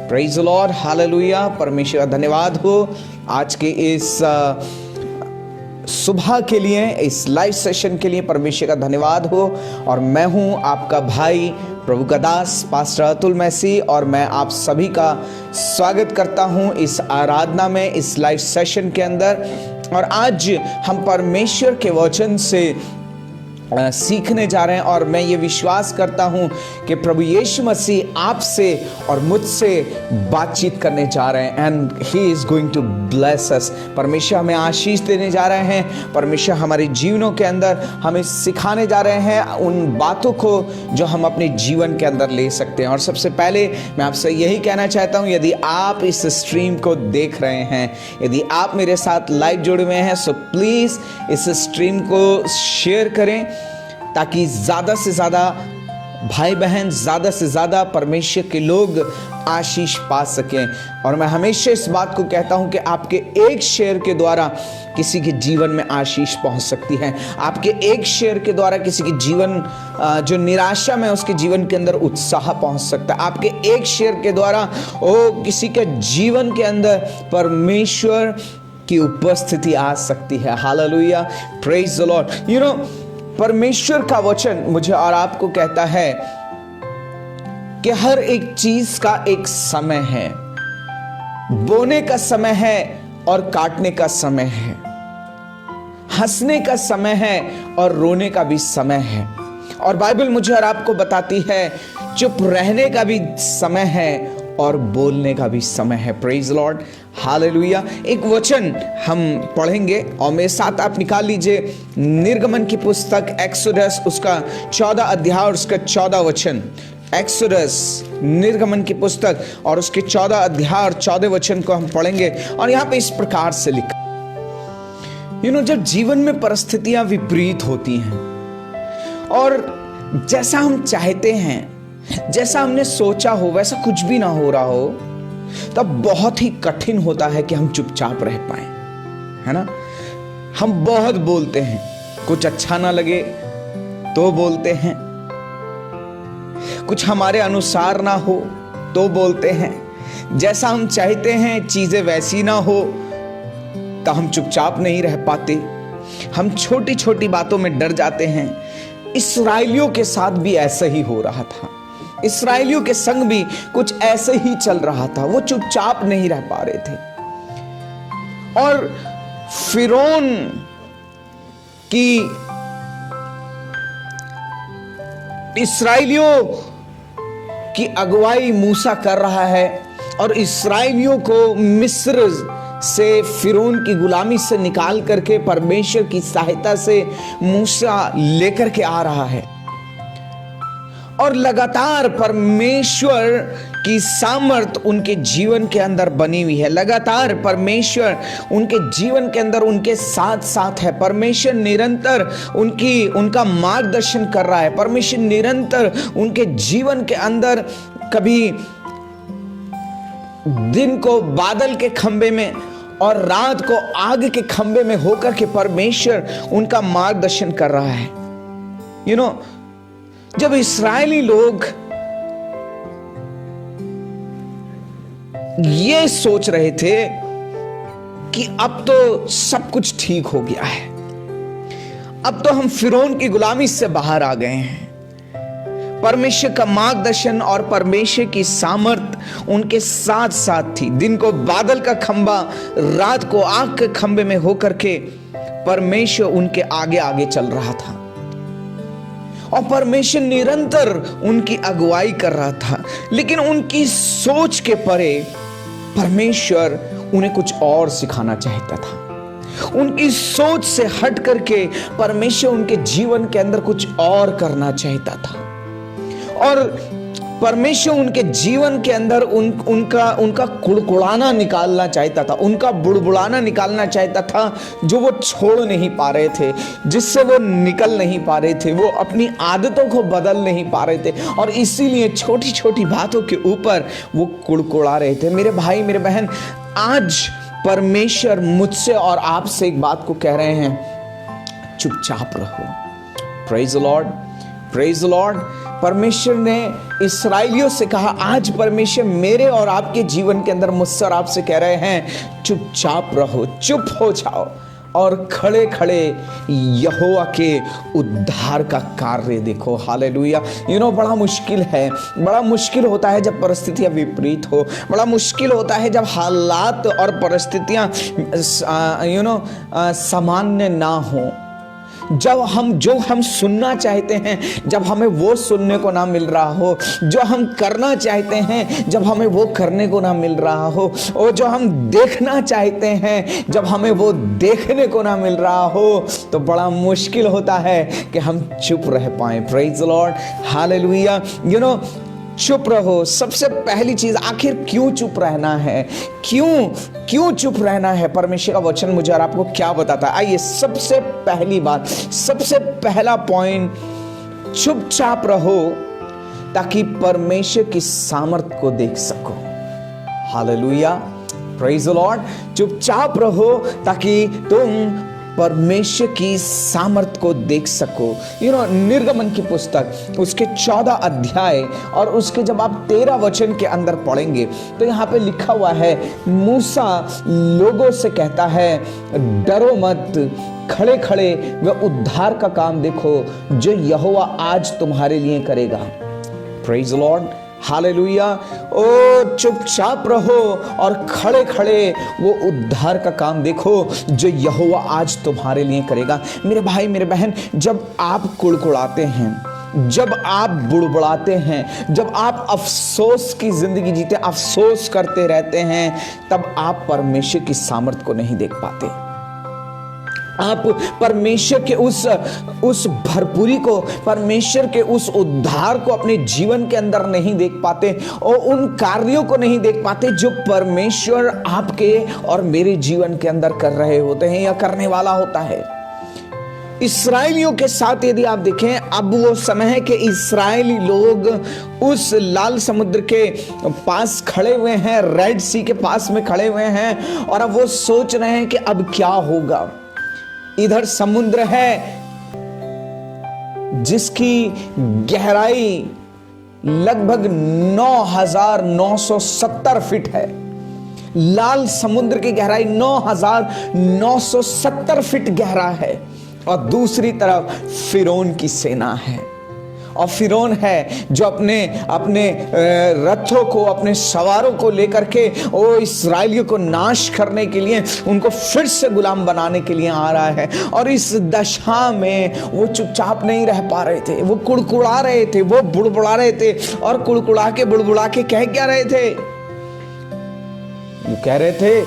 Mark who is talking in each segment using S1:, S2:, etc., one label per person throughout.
S1: Praise the Lord, hallelujah. परमेश्वर का धन्यवाद हो आज के इस सुबह के लिए, इस लाइव सेशन के लिए परमेश्वर का धन्यवाद हो। और मैं हूं आपका भाई प्रभु का दास पास्टर अतुल मैसी, और मैं आप सभी का स्वागत करता हूं इस आराधना में, इस लाइव सेशन के अंदर। और आज हम परमेश्वर के वचन से सीखने जा रहे हैं, और मैं ये विश्वास करता हूं कि प्रभु यीशु मसीह आपसे और मुझसे बातचीत करने जा रहे हैं, and he is going to bless us. परमेश्वर हमें आशीष देने जा रहे हैं। परमेश्वर हमारे जीवनों के अंदर हमें सिखाने जा रहे हैं उन बातों को जो हम अपने जीवन के अंदर ले सकते हैं। और सबसे पहले मैं आपसे यही कहना चाहता हूं, यदि आप इस स्ट्रीम को देख रहे हैं, यदि आप मेरे साथ लाइव जुड़े हुए हैं, सो प्लीज इस स्ट्रीम को शेयर करें ताकि ज़्यादा से ज़्यादा भाई बहन, ज़्यादा से ज़्यादा परमेश्वर के लोग आशीष पा सकें। और मैं हमेशा इस बात को कहता हूं कि आपके एक शेयर के द्वारा किसी के जीवन में आशीष पहुंच सकती है। आपके एक शेयर के द्वारा किसी के जीवन जो निराशा में, उसके जीवन के अंदर उत्साह पहुंच सकता है। आपके एक शेयर के द्वारा किसी के जीवन के अंदर परमेश्वर की उपस्थिति आ सकती है। Hallelujah, praise the Lord. You know, परमेश्वर का वचन मुझे और आपको कहता है कि हर एक चीज का एक समय है। बोने का समय है और काटने का समय है, हंसने का समय है और रोने का भी समय है। और बाइबल मुझे और आपको बताती है चुप रहने का भी समय है और बोलने का भी समय है। Praise Lord, hallelujah. एक वचन हम पढ़ेंगे और मेरे साथ आप निकाल लीजिए निर्गमन की पुस्तक एक्सोडस, उसका 14 अध्याय और उसका 14 वचन। एक्सोडस, निर्गमन की पुस्तक और उसके 14 अध्याय और 14 वचन को हम पढ़ेंगे। और यहां पे इस प्रकार से लिखा, जब जीवन में परिस्थितियां विपरीत होती हैं और जैसा हम चाहते हैं, जैसा हमने सोचा हो वैसा कुछ भी ना हो रहा हो, तब बहुत ही कठिन होता है कि हम चुपचाप रह पाए, है ना। हम बहुत बोलते हैं, कुछ अच्छा ना लगे तो बोलते हैं, कुछ हमारे अनुसार ना हो तो बोलते हैं, जैसा हम चाहते हैं चीजें वैसी ना हो तो हम चुपचाप नहीं रह पाते। हम छोटी छोटी बातों में डर जाते हैं। इस्राएलियों के साथ भी ऐसा ही हो रहा था। इस्राएलियों के संग भी कुछ ऐसे ही चल रहा था। वो चुपचाप नहीं रह पा रहे थे। और फिरौन की इस्राएलियों की अगुवाई मूसा कर रहा है, और इस्राएलियों को मिस्र से, फिरौन की गुलामी से निकाल करके परमेश्वर की सहायता से मूसा लेकर के आ रहा है। और लगातार परमेश्वर की सामर्थ उनके जीवन के अंदर बनी हुई है। लगातार परमेश्वर उनके जीवन के अंदर उनके साथ साथ है। परमेश्वर निरंतर उनका मार्गदर्शन कर रहा है। परमेश्वर निरंतर उनके जीवन के अंदर कभी दिन को बादल के खंबे में और रात को आग के खंबे में होकर के परमेश्वर उनका मार्गदर्शन कर रहा है। जब इस्राएली लोग ये सोच रहे थे कि अब तो सब कुछ ठीक हो गया है, अब तो हम फिरौन की गुलामी से बाहर आ गए हैं, परमेश्वर का मार्गदर्शन और परमेश्वर की सामर्थ उनके साथ साथ थी। दिन को बादल का खंबा, रात को आग के खंबे में होकर के परमेश्वर उनके आगे आगे चल रहा था, और परमेश्वर निरंतर उनकी अगुवाई कर रहा था। लेकिन उनकी सोच के परे परमेश्वर उन्हें कुछ और सिखाना चाहता था। उनकी सोच से हट करके परमेश्वर उनके जीवन के अंदर कुछ और करना चाहता था। और परमेश्वर उनके जीवन के अंदर उनका कुड़कुड़ाना निकालना चाहता था, उनका बुड़बुड़ाना निकालना चाहता था, जो वो छोड़ नहीं पा रहे थे, जिससे वो निकल नहीं पा रहे थे, वो अपनी आदतों को बदल नहीं पा रहे थे, और इसीलिए छोटी छोटी बातों के ऊपर वो कुड़कुड़ा रहे थे। मेरे भाई, मेरे बहन, आज परमेश्वर मुझसे और आपसे एक बात को कह रहे हैं, चुपचाप रहो। Praise the Lord, praise the Lord. परमेश्वर ने इस्राएलियों से कहा, आज परमेश्वर मेरे और आपके जीवन के अंदर मुझसे और आपसे कह रहे हैं, चुपचाप रहो, चुप हो जाओ और खड़े खड़े यहोवा के उद्धार का कार्य देखो। हालेलुया। बड़ा मुश्किल है, बड़ा मुश्किल होता है जब परिस्थितियां विपरीत हो, बड़ा मुश्किल होता है जब हालात और परिस्थितियां सामान्य ना हो, जब हम सुनना चाहते हैं जब हमें वो सुनने को ना मिल रहा हो, जो हम करना चाहते हैं जब हमें वो करने को ना मिल रहा हो, और जो हम देखना चाहते हैं जब हमें वो देखने को ना मिल रहा हो, तो बड़ा मुश्किल होता है कि हम चुप रह पाएं। Praise the Lord, hallelujah. चुप रहो। सबसे पहली चीज, आखिर क्यों चुप रहना है? क्यों चुप रहना है? परमेश्वर का वचन मुझे और आपको क्या बताता है? आइए, सबसे पहली बात, सबसे पहला पॉइंट, चुपचाप रहो ताकि परमेश्वर की सामर्थ को देख सको। Hallelujah, praise the Lord. चुपचाप रहो ताकि तुम परमेश्वर की सामर्थ को देख सको। निर्गमन की पुस्तक उसके 14 अध्याय और उसके जब आप 13 वचन के अंदर पढ़ेंगे तो यहाँ पे लिखा हुआ है, मूसा लोगों से कहता है, डरो मत, खड़े खड़े व उद्धार का काम देखो जो यहोवा आज तुम्हारे लिए करेगा। Praise the Lord, hallelujah. ओ चुपचाप रहो और खड़े खड़े वो उद्धार का काम देखो जो यहोवा आज तुम्हारे लिए करेगा। मेरे भाई मेरे बहन, जब आप कुड़कुड़ाते हैं, जब आप बुड़बुड़ाते हैं, जब आप अफसोस की जिंदगी जीते, अफसोस करते रहते हैं, तब आप परमेश्वर की सामर्थ को नहीं देख पाते। आप परमेश्वर के उस भरपूरी को, परमेश्वर के उस उद्धार को अपने जीवन के अंदर नहीं देख पाते और उन कार्यों को नहीं देख पाते जो परमेश्वर आपके और मेरे जीवन के अंदर कर रहे होते हैं या करने वाला होता है। इस्राएलियों के साथ यदि आप देखें, अब वो समय है कि इस्राएली लोग उस लाल समुद्र के पास खड़े हुए हैं, रेड सी के पास में खड़े हुए हैं, और अब वो सोच रहे हैं कि अब क्या होगा। इधर समुद्र है जिसकी गहराई लगभग 9,970 फीट है। लाल समुद्र की गहराई 9,970 फीट गहरा है, और दूसरी तरफ फिरौन की सेना है। और फिरौन है जो अपने रथों को, अपने सवारों को लेकर के वो इस्राएलियों को नाश करने के लिए, उनको फिर से गुलाम बनाने के लिए आ रहा है। और इस दशा में वो चुपचाप नहीं रह पा रहे थे, वो कुड़कुड़ा रहे थे, वो बुड़बुड़ा रहे थे। और कुड़कुड़ा के बुड़बुड़ा के कह क्या रहे थे? वो कह रहे थे,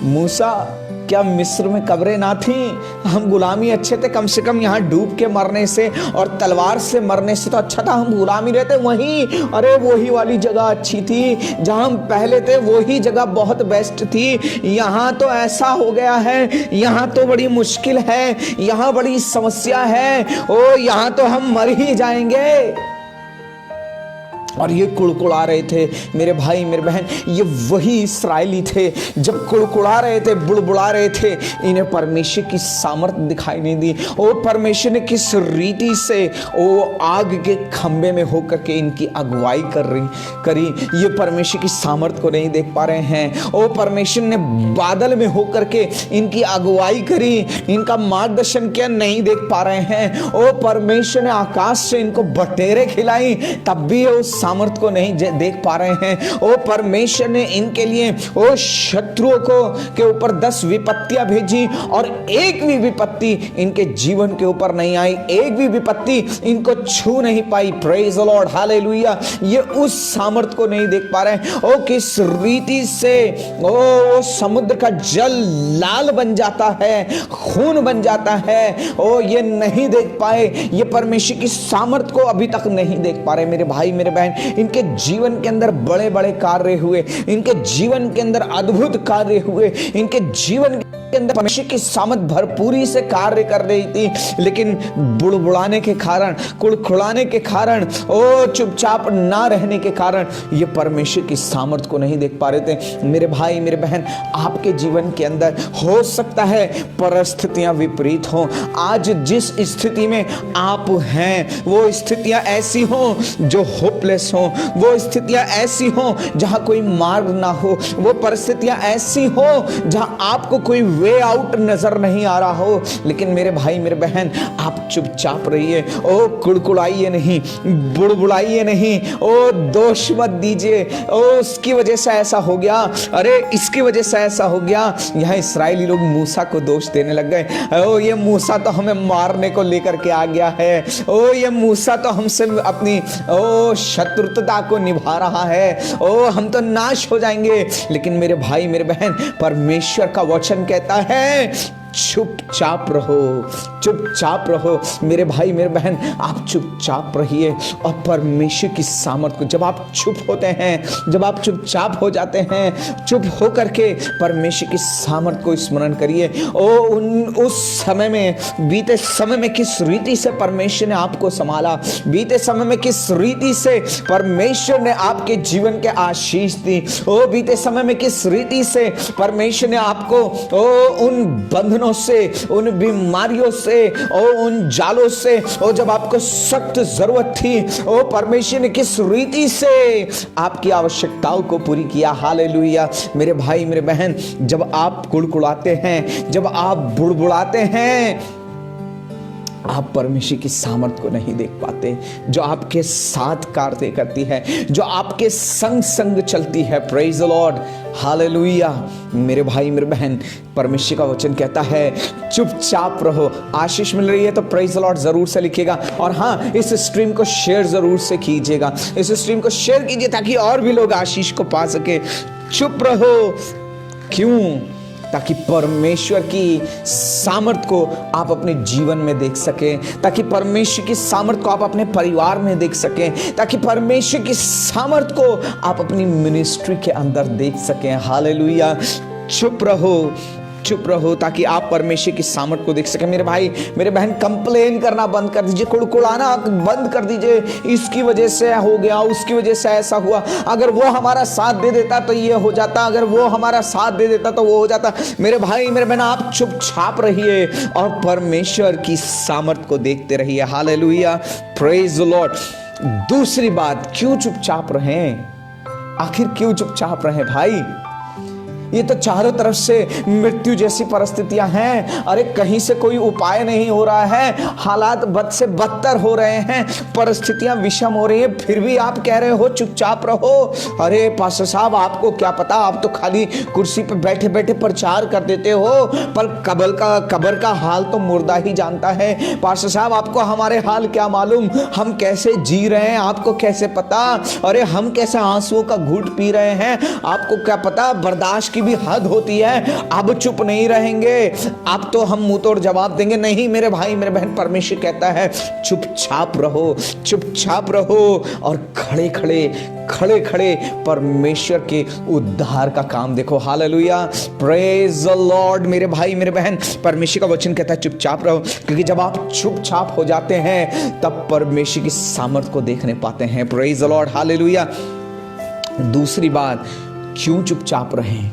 S1: मूसा क्या मिस्र में कब्रें ना थी? हम गुलामी अच्छे थे, कम से कम यहाँ डूब के मरने से और तलवार से मरने से तो अच्छा था हम गुलामी रहते वहीं। अरे वही वाली जगह अच्छी थी जहाँ हम पहले थे, वही जगह बहुत बेस्ट थी। यहाँ तो ऐसा हो गया है, यहाँ तो बड़ी मुश्किल है, यहाँ बड़ी समस्या है, ओ यहाँ तो हम मर ही जाएंगे। और ये कुड़कुड़ा रहे थे मेरे भाई मेरे बहन, ये वही इस्राएली थे जब कुड़कुड़ा रहे थे, बुड़बुड़ा रहे थे। इन्हें परमेश्वर की सामर्थ दिखाई नहीं दी। ओ परमेश्वर ने किस रीति से वो आग के खंबे में होकर के इनकी अगुवाई करी, ये परमेश्वर की सामर्थ को नहीं देख पा रहे हैं। ओ परमेश्वर ने बादल में होकर के इनकी अगुवाई करी, इनका मार्गदर्शन किया, नहीं देख पा रहे हैं। ओ परमेश्वर ने आकाश से इनको बटेरें खिलाई, तब भी उस सामर्थ को नहीं देख पा रहे हैं। ओ परमेश्वर ने इनके लिए ओ शत्रुओं के ऊपर 10 विपत्तियां भेजी और एक भी विपत्ति इनके जीवन के ऊपर नहीं आई, एक भी विपत्ति इनको छू नहीं पाई। Praise the Lord, hallelujah. ये उस सामर्थ को नहीं देख पा रहे हैं। ओ किस रीति से ओ समुद्र का जल लाल बन जाता है, खून बन जाता है, ओ ये नहीं देख पाए। ये परमेश्वर की सामर्थ को अभी तक नहीं देख पा रहे मेरे भाई मेरे बहन। इनके जीवन के अंदर बड़े बड़े कार्य हुए, इनके जीवन के अंदर अद्भुत कार्य हुए, इनके जीवन के अंदर परमेश्वर की सामर्थ भरपूरी से कार्य कर रही थी, लेकिन बुड़बुड़ाने के कारण, कुड़कुड़ाने के कारण, चुपचाप ना रहने के कारण ये परमेश्वर की सामर्थ को नहीं देख पा रहे थे। मेरे भाई मेरे बहन, आपके जीवन के अंदर हो सकता है परिस्थितियां विपरीत हो। आज जिस स्थिति में आप हैं वो स्थितियां ऐसी हो जो होपलेस हो, वो स्थितियां ऐसी हो जहां कोई मार्ग ना हो, वो परिस्थितियां ऐसी हो जहां आपको कोई वे आउट नजर नहीं आ रहा हो। लेकिन मेरे भाई मेरे बहन, आप चुपचाप रहिए, कुड़कुड़ाइए नहीं, बुड़बुड़ाइए नहीं, दोष मत दीजिए, उसकी वजह से ऐसा हो गया, अरे इसकी वजह से ऐसा हो गया। यहाँ इस्राएली लोग मूसा को दोष देने लग गए, ये मूसा तो हमें मारने को लेकर के आ गया है, ये मूसा तो हमसे अपनी शत्रुता को निभा रहा है, हम तो नाश हो जाएंगे। लेकिन मेरे भाई मेरे बहन, परमेश्वर का वचन कहता है चुपचाप रहो, चुपचाप रहो। मेरे भाई मेरे बहन, आप चुपचाप रहिए और परमेश्वर की सामर्थ को, जब आप चुप होते हैं, जब आप चुपचाप हो जाते हैं, चुप हो करके परमेश्वर की सामर्थ को स्मरण करिए। उस समय में, बीते समय में किस रीति से परमेश्वर ने आपको संभाला, बीते समय में किस रीति से परमेश्वर ने आपके जीवन के आशीष दी, बीते समय में किस रीति से परमेश्वर ने आपको उन बंधनों से, उन बीमारियों से और उन जालों से, और जब आपको सख्त जरूरत थी, परमेश्वर ने किस रीति से आपकी आवश्यकताओं को पूरी किया। हालेलुया। मेरे भाई मेरे बहन, जब आप कुड़कुड़ाते हैं, जब आप बुड़बुड़ाते हैं, आप परमेश्वर की सामर्थ को नहीं देख पाते, जो आपके साथ कार्य करती है, जो आपके संग संग चलती है। Praise the Lord, hallelujah. मेरे भाई मेरे बहन, परमेश्वर का वचन कहता है चुपचाप रहो। आशीष मिल रही है तो प्रेज द लॉर्ड जरूर से लिखिएगा, और हाँ, इस स्ट्रीम को शेयर जरूर से कीजिएगा, इस स्ट्रीम को शेयर कीजिए ताकि और भी लोग आशीष को पा सके। चुप रहो, क्यों? ताकि परमेश्वर की सामर्थ को आप अपने जीवन में देख सकें, ताकि परमेश्वर की सामर्थ को आप अपने परिवार में देख सकें, ताकि परमेश्वर की सामर्थ को आप अपनी मिनिस्ट्री के अंदर देख सकें। हालेलुया। चुप रहो, चुप रहो ताकि आप परमेश्वर की सामर्थ को देख सकें। मेरे भाई मेरे बहन, कंप्लेन करना बंद कर दीजिए, कुड़कुड़ाना बंद कर दीजिए, इसकी वजह से हो गया, उसकी वजह से ऐसा हुआ, अगर वो हमारा साथ दे देता तो ये हो जाता, अगर वो हमारा साथ दे देता तो वो हो जाता। मेरे भाई मेरे बहन, आप चुपचाप रहिए और परमेश्वर की सामर्थ को देखते रहिए। Hallelujah, praise the Lord. दूसरी बात, क्यों चुपचाप रहें? आखिर क्यों चुपचाप रहें भाई? ये तो चारों तरफ से मृत्यु जैसी परिस्थितियां हैं। अरे कहीं से कोई उपाय नहीं हो रहा है, हालात बद से बदतर हो रहे हैं, परिस्थितियां विषम हो रही हैं, फिर भी आप कह रहे हो चुपचाप रहो। अरे पास्टर साहब, आपको क्या पता, आप तो खाली कुर्सी पे बैठे बैठे प्रचार कर देते हो, पर कब्र का हाल तो मुर्दा ही जानता है। पास्टर साहब, आपको हमारे हाल क्या मालूम, हम कैसे जी रहे हैं आपको कैसे पता? अरे हम कैसे आंसुओं का घूंट पी रहे हैं आपको क्या पता? बर्दाश्त की भी हद होती है। अब चुप नहीं रहेंगे, अब तो हम मुंह तोड़ जवाब देंगे। नहीं मेरे भाई मेरे बहन, परमेश्वर कहता है चुपचाप रहो, चुपचाप रहो और खड़े खड़े परमेश्वर के उद्धार का काम देखो। Hallelujah, praise the Lord. मेरे भाई मेरे बहन, परमेश्वर का वचन कहता है चुपचाप रहो, क्योंकि जब आप चुपचाप हो जाते हैं तब परमेश्वर की सामर्थ को देखने पाते हैं। Praise the Lord, hallelujah. दूसरी बात, क्यों चुपचाप रहें?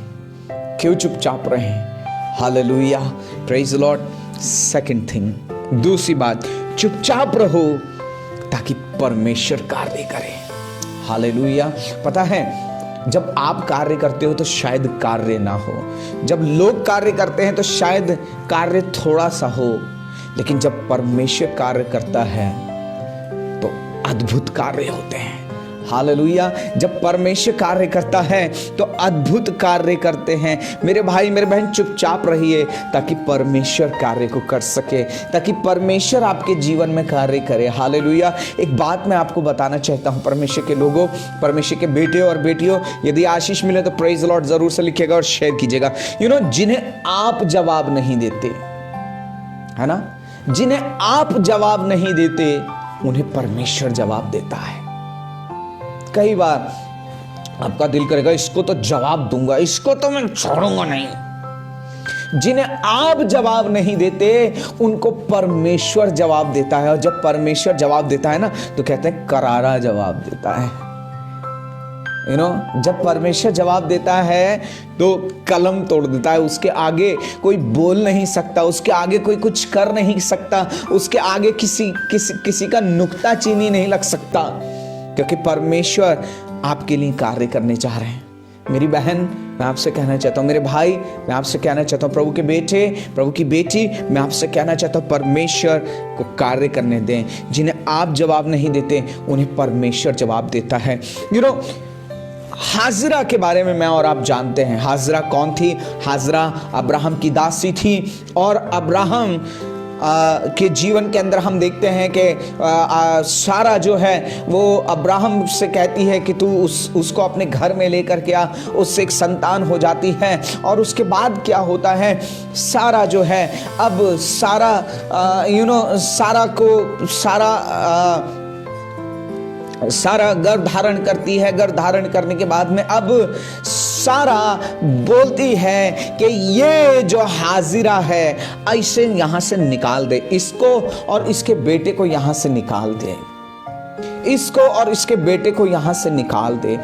S1: क्यों चुपचाप रहें? Hallelujah, praise the Lord. Second thing, दूसरी बात, चुपचाप रहो ताकि परमेश्वर कार्य करे। हालेलुया। पता है, जब आप कार्य करते हो तो शायद कार्य ना हो, जब लोग कार्य करते हैं तो शायद कार्य थोड़ा सा हो, लेकिन जब परमेश्वर कार्य करता है तो अद्भुत कार्य होते हैं। हालेलुया। जब परमेश्वर कार्य करता है तो अद्भुत कार्य करते हैं। मेरे भाई मेरे बहन, चुपचाप रहिए ताकि परमेश्वर कार्य को कर सके, ताकि परमेश्वर आपके जीवन में कार्य करे। हालेलुया। एक बात मैं आपको बताना चाहता हूं, परमेश्वर के लोगों, परमेश्वर के बेटे और बेटियों, यदि आशीष मिले तो प्रेज द लॉर्ड जरूर से लिखिएगा और शेयर कीजिएगा। जिन्हें आप जवाब नहीं देते, है ना, जिन्हें आप जवाब नहीं देते उन्हें परमेश्वर जवाब देता है। कई बार आपका दिल करेगा इसको तो जवाब दूंगा, इसको तो मैं छोड़ूंगा नहीं, जिन्हें आप जवाब नहीं देते उनको परमेश्वर जवाब देता है। और जब परमेश्वर जवाब देता है ना तो कहते हैं करारा जवाब देता है। जब परमेश्वर जवाब देता है तो कलम तोड़ देता है। उसके आगे कोई बोल नहीं सकता, उसके आगे कोई कुछ कर नहीं सकता, उसके आगे किसी का नुक्ता चीनी नहीं लग सकता, क्योंकि परमेश्वर आपके लिए कार्य करने जा रहे हैं। मेरी बहन, मैं आपसे कहना चाहता हूँ, मेरे भाई, मैं आपसे कहना चाहता हूँ, प्रभु के बेटे, प्रभु की बेटी, मैं आपसे कहना चाहता हूँ, परमेश्वर को कार्य करने दें। जिन्हें आप जवाब नहीं देते उन्हें परमेश्वर जवाब देता है। हाजरा के बारे में मैं और आप जानते हैं। हाजरा कौन थी? हाजरा अब्राहम की दासी थी। और अब्राहम के जीवन के अंदर हम देखते हैं कि सारा जो है वो अब्राहम से कहती है कि तू उसको अपने घर में लेकर के आ, उससे एक संतान हो जाती है। और उसके बाद क्या होता है, सारा जो है, अब सारा सारा गर्भ धारण करती है। गर्भ धारण करने के बाद में अब सारा बोलती है कि ये जो हाजिरा है ऐसे यहां से निकाल दे, इसको और इसके बेटे को यहां से निकाल दे, इसको और इसके बेटे को यहां से निकाल दे।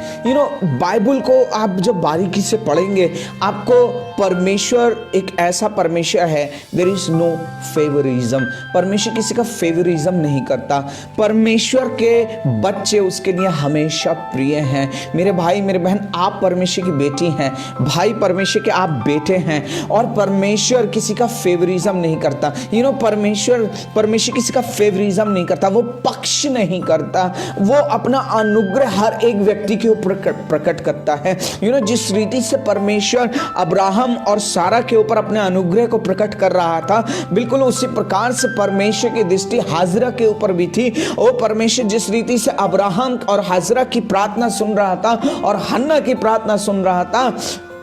S1: बाइबल को आप जब बारीकी से पढ़ेंगे आपको परमेश्वर एक ऐसा परमेश्वर है, देयर इज नो फेवरिज्म। परमेश्वर किसी का फेवरिज्म नहीं करता। परमेश्वर के बच्चे उसके लिए हमेशा प्रिय हैं। मेरे भाई, मेरे बहन, आप परमेश्वर की बेटी हैं, भाई परमेश्वर के आप बेटे हैं। और परमेश्वर किसी का फेवरिज्म नहीं करता। परमेश्वर किसी का फेवरिज्म नहीं करता, वो पक्ष नहीं करता, वो अपना अनुग्रह हर एक व्यक्ति के ऊपर प्रकट करता है। जिस रीति से परमेश्वर अब्राहम और सारा के ऊपर अपने अनुग्रह को प्रकट कर रहा था, बिल्कुल उसी प्रकार से परमेश्वर की दृष्टि हाजरा के ऊपर भी थी। वो परमेश्वर जिस रीति से अब्राहम और हाजरा की प्रार्थना सुन रहा था और हन्ना की प्रार्थना सुन रहा था,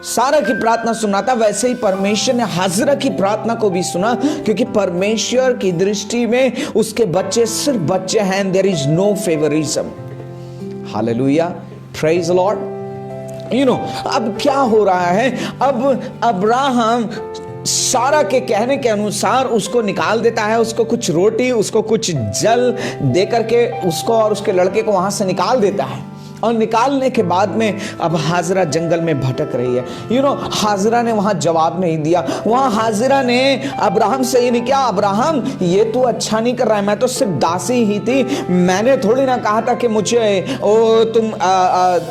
S1: सारा की प्रार्थना सुना था, वैसे ही परमेश्वर ने हाजरा की प्रार्थना को भी सुना, क्योंकि परमेश्वर की दृष्टि में उसके बच्चे सिर्फ बच्चे हैं। There is no favouritism. Hallelujah, praise the Lord. अब क्या हो रहा है, अब अब्राहम सारा के कहने के अनुसार उसको निकाल देता है। उसको कुछ रोटी, उसको कुछ जल दे करके उसको और उसके लड़के को वहां से निकाल देता है। और निकालने के बाद में अब हाजरा जंगल में भटक रही है। हाजरा ने वहां जवाब नहीं दिया। वहां हाजरा ने अब्राहम से ये नहीं किया, अब्राहम ये तू अच्छा नहीं कर रहा है, मैं तो सिर्फ दासी ही थी, मैंने थोड़ी ना कहा था कि मुझे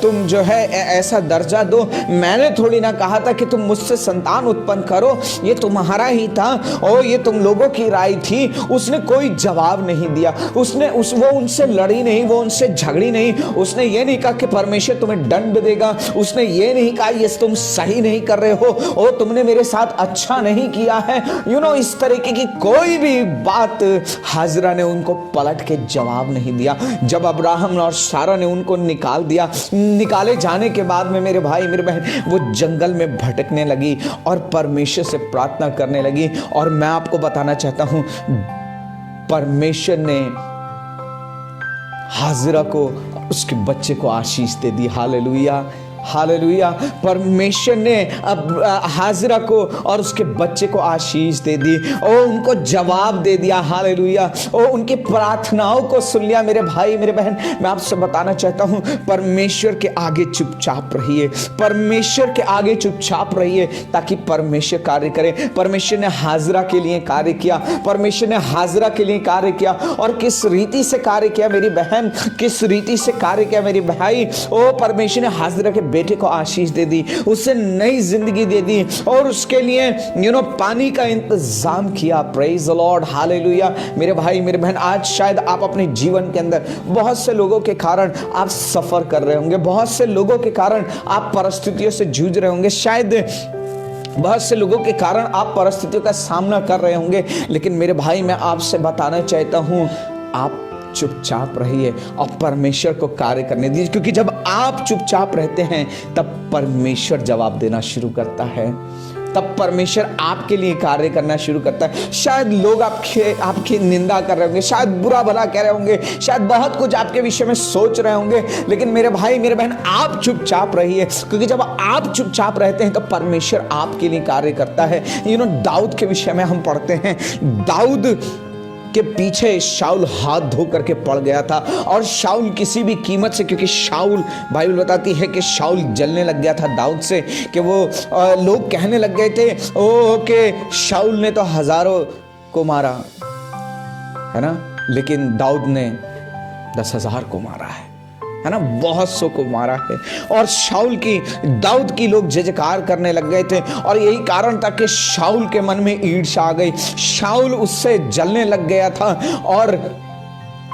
S1: तुम जो है ऐसा दर्जा दो, मैंने थोड़ी ना कहा था कि तुम मुझसे संतान उत्पन्न करो, ये तुम्हारा ही था और ये तुम लोगों की राय थी। उसने कोई जवाब नहीं दिया। वो उनसे लड़ी नहीं, वो उनसे झगड़ी नहीं। उसने ये नहीं कहा कि परमेश्वर तुम्हें दंड देगा, उसने ये नहीं कहा ये तुम सही नहीं कर रहे हो और तुमने मेरे साथ अच्छा नहीं किया है। इस तरीके की कोई भी बात हाजरा ने उनको पलट के जवाब नहीं दिया। जब अब्राहम और सारा ने उनको निकाल दिया, निकाले जाने के बाद में मेरे भाई, मेरे बहन, वो जंगल में भटकने लगी और परमेश्वर से प्रार्थना करने लगी। और मैं आपको बताना चाहता हूं, परमेश्वर ने हाजरा को, उसके बच्चे को आशीष दे दी। Hallelujah, hallelujah. परमेश्वर ने अब हाजरा को और उसके बच्चे को आशीष दे दी और उनको जवाब दे दिया। हालेलुया। और उनकी प्रार्थनाओं को सुन लिया। मेरे भाई, मेरे बहन, मैं आपसे बताना चाहता हूं, परमेश्वर के आगे चुपचाप रहिए, परमेश्वर के आगे चुपचाप रहिए ताकि परमेश्वर कार्य करे। परमेश्वर ने हाजरा के लिए कार्य किया, परमेश्वर ने हाजरा के लिए कार्य किया। और किस रीति से कार्य किया मेरी बहन, किस रीति से कार्य किया मेरी भाई। ओ परमेश्वर ने हाजरा के बेटे को आशीष दे दी, उसे नई जिंदगी दे दी और उसके लिए पानी का इंतजाम किया। Praise the Lord, hallelujah. मेरे भाई, मेरे बहन, आज शायद आप अपने जीवन के अंदर बहुत से लोगों के कारण आप सफर कर रहे होंगे, बहुत से लोगों के कारण आप परिस्थितियों से जूझ रहे होंगे, शायद बहुत से लोगों के कारण आप परिस्थितियों का सामना कर रहे होंगे। लेकिन मेरे भाई, मैं आपसे बताना चाहता हूं, आप चुपचाप रहिए और परमेश्वर को कार्य करने दीजिए, क्योंकि जब आप चुपचाप रहते हैं तब परमेश्वर जवाब देना शुरू करता है। तब परमेश्वर आपके लिए कार्य करना शुरू करता है। शायद लोग आपकी निंदा कर रहे होंगे, शायद बुरा भला कह रहे होंगे, शायद बहुत कुछ आपके विषय में सोच रहे होंगे, लेकिन मेरे भाई मेरे बहन, आप चुपचाप रहिए, क्योंकि जब आप चुपचाप रहते हैं तो परमेश्वर आपके लिए कार्य करता है। दाऊद के विषय में हम पढ़ते हैं, दाऊद के पीछे शाऊल हाथ धो करके पड़ गया था, और शाऊल किसी भी कीमत से, क्योंकि शाऊल, बाइबल बताती है कि शाऊल जलने लग गया था दाऊद से, कि वो लोग कहने लग गए थे ओ कि शाऊल ने तो हजारों को मारा है ना, लेकिन दाऊद ने 10,000 को मारा है ना, बहुत सौ को मारा है। और शाऊल की, दाऊद की लोग जयजयकार करने लग गए थे, और यही कारण था कि शाऊल के मन में ईर्ष्या आ गई, शाऊल उससे जलने लग गया था, और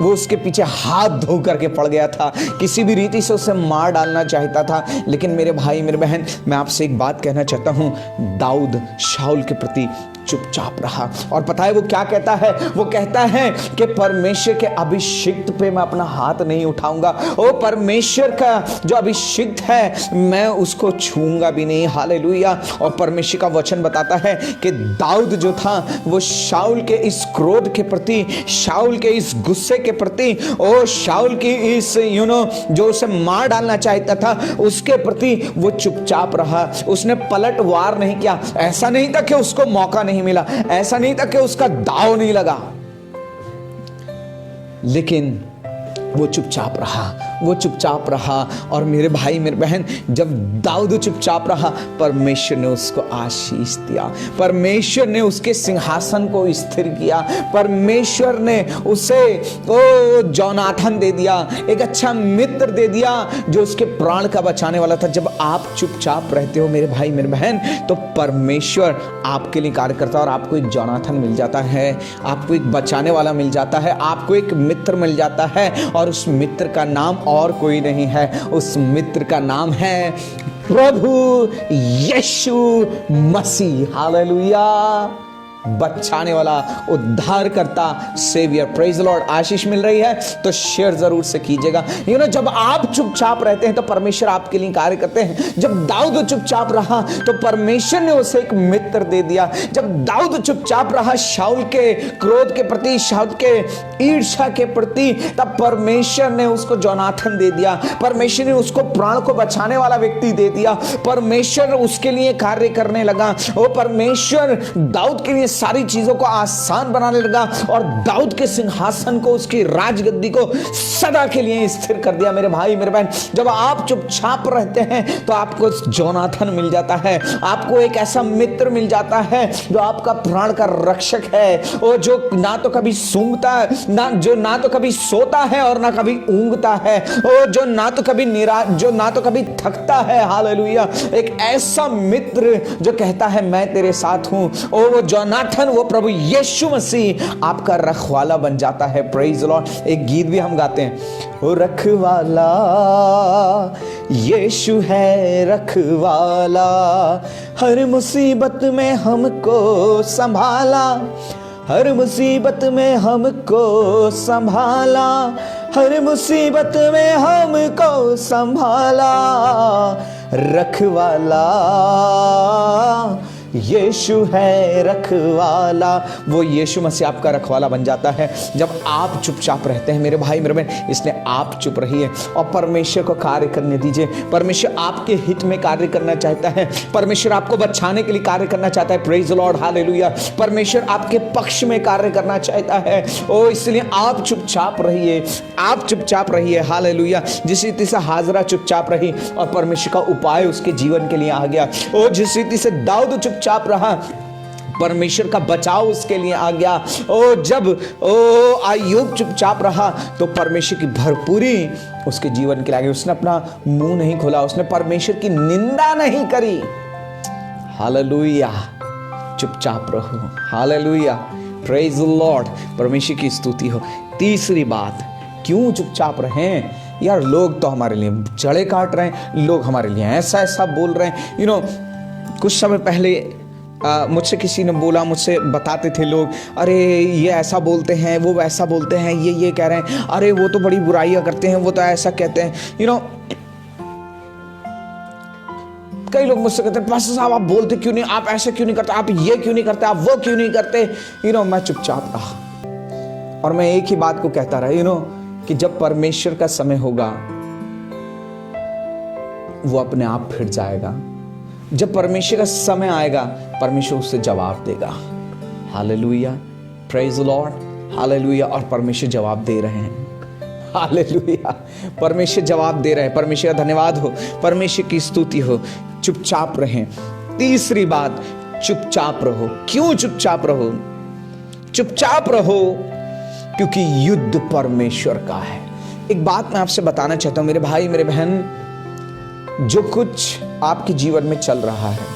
S1: वो उसके पीछे हाथ धो करके पड़ गया था, किसी भी रीति से उसे मार डालना चाहता था। लेकिन मेरे भाई मेरे बहन, मैं आपसे एक बात कहना चाहता हूं, दाऊद शाऊल के प्रति चुपचाप रहा, और पता है वो क्या कहता है, वो कहता है कि परमेश्वर के अभिषिक्त पे मैं अपना हाथ नहीं उठाऊंगा, ओ परमेश्वर का जो अभिषिक्त है मैं उसको छूंगा भी नहीं। हालेलुया। और परमेश्वर का वचन बताता है कि दाऊद जो था वो शाऊल के इस क्रोध के प्रति, शाऊल के इस गुस्से के प्रति, ओ शाऊल की इस जो उसे मार डालना चाहता था उसके प्रति वो चुपचाप रहा, उसने पलटवार नहीं किया। ऐसा नहीं था कि उसको मौका नहीं मिला, ऐसा नहीं था कि उसका दाव नहीं लगा, लेकिन वो चुपचाप रहा, वो चुपचाप रहा। और मेरे भाई मेरे बहन, जब दाऊद चुपचाप रहा, परमेश्वर ने उसको आशीष दिया, परमेश्वर ने उसके सिंहासन को स्थिर किया, परमेश्वर ने उसे जोनाथन दे दिया, एक अच्छा मित्र दे दिया जो उसके प्राण का बचाने वाला था। जब आप चुपचाप रहते हो मेरे भाई मेरे बहन, तो परमेश्वर आपके लिए कार्य करता है, और आपको एक जोनाथन मिल जाता है, आपको एक बचाने वाला मिल जाता है, आपको एक मित्र मिल जाता है, और उस मित्र का नाम और कोई नहीं है, उस मित्र का नाम है प्रभु यीशु मसीह। हालेलुया। बचाने वाला, उद्धार करता, सेवियर। Praise Lord. आशीष मिल रही है तो शेयर जरूर से कीजिएगा। जब आप चुपचाप रहते हैं तो परमेश्वर आपके लिए कार्य करते हैं। जब दाऊद चुपचाप रहा तो परमेश्वर ने उसे एक मित्र दे दिया। जब दाऊद चुपचाप रहा शाऊल के क्रोध के प्रति, शाऊल के ईर्ष्या के प्रति, तब परमेश्वर ने उसको जोनाथन दे दिया, परमेश्वर ने उसको प्राण को बचाने वाला व्यक्ति दे दिया, परमेश्वर उसके लिए कार्य करने लगा। वो परमेश्वर दाऊद के लिए सारी चीजों को आसान बनाने लगा, और दाऊद के सिंहासन को, उसकी राजगद्दी को सदा के लिए स्थिर कर दिया। मेरे भाई मेरे बहन, जब आप चुपचाप रहते हैं तो आपको जोनाथन मिल जाता है, आपको एक ऐसा मित्र मिल जाता है जो आपका प्राण का रक्षक है, और जो ना तो कभी सूंघता है, ना तो कभी सोता है और ना कभी ऊंघता है, और जो ना तो कभी थकता है। हालेलुया। एक ऐसा मित्र जो कहता है मैं तेरे साथ हूं, और वो जोनाथन, वो प्रभु यीशु मसीह आपका रखवाला बन जाता है। Praise Lord. एक गीत भी हम गाते हैं, ओ रखवाला यीशु है रखवाला, हर मुसीबत में हमको संभाला, हर मुसीबत में हमको संभाला, हर मुसीबत में हमको संभाला, रखवाला यीशु है रखवाला। वो यीशु मसीह आपका रखवाला बन जाता है जब आप चुपचाप रहते हैं। मेरे भाई मेरे बहन, इसलिए आप चुप रहिए और परमेश्वर को कार्य करने दीजिए। परमेश्वर आपके हित में कार्य करना चाहता है, परमेश्वर आपको बचाने के लिए कार्य करना चाहता है। Praise Lord. हालेलुया। परमेश्वर आपके पक्ष में कार्य करना चाहता है। ओ इसलिए आप चुपचाप रहिए, आप चुपचाप रहिए। हालेलुया। जिस रीति से हाजरा चुपचाप रही और परमेश्वर का उपाय उसके जीवन के लिए आ गया, ओ जिस रीति से दाऊद चुपचाप रहा, परमेश्वर का बचाव उसके लिए आ गया। ओ जब अय्यूब चुपचाप रहा तो परमेश्वर की भरपूरी उसके जीवन के लिए आ गई। उसने अपना मुंह नहीं खोला, उसने परमेश्वर की निंदा नहीं करी। हालेलुया। चुपचाप रहो। हालेलुया। Praise the Lord. परमेश्वर की स्तुति हो। तीसरी बात, क्यों चुपचाप रहें? यार लोग तो हमारे लिए जड़े काट रहे हैं, लोग हमारे लिए ऐसा ऐसा बोल रहे हैं। कुछ समय पहले मुझसे किसी ने बोला, मुझसे बताते थे लोग, अरे ये ऐसा बोलते हैं, वो वैसा बोलते हैं, ये कह रहे हैं, अरे वो तो बड़ी बुराइयां करते हैं, वो तो ऐसा कहते हैं। कई लोग मुझसे कहते हैं पास्टर साहब आप बोलते क्यों नहीं, आप ऐसे क्यों नहीं करते, आप ये क्यों नहीं करते, आप वो क्यों नहीं करते। मैं चुपचाप रहा और मैं एक ही बात को कहता रहा कि जब परमेश्वर का समय होगा वो अपने आप फिर जाएगा। जब परमेश्वर का समय आएगा परमेश्वर उससे जवाब देगा। Hallelujah, praise the Lord, hallelujah. और परमेश्वर जवाब दे रहे हैं, हालेलुया, परमेश्वर जवाब दे रहे हैं। परमेश्वर का धन्यवाद हो, परमेश्वर की स्तुति हो। चुपचाप रहें। तीसरी बात, चुपचाप रहो। क्यों चुपचाप रहो? चुपचाप रहो क्योंकि युद्ध परमेश्वर का है। एक बात मैं आपसे बताना चाहता हूं मेरे भाई मेरे बहन, जो कुछ आपके जीवन में चल रहा है,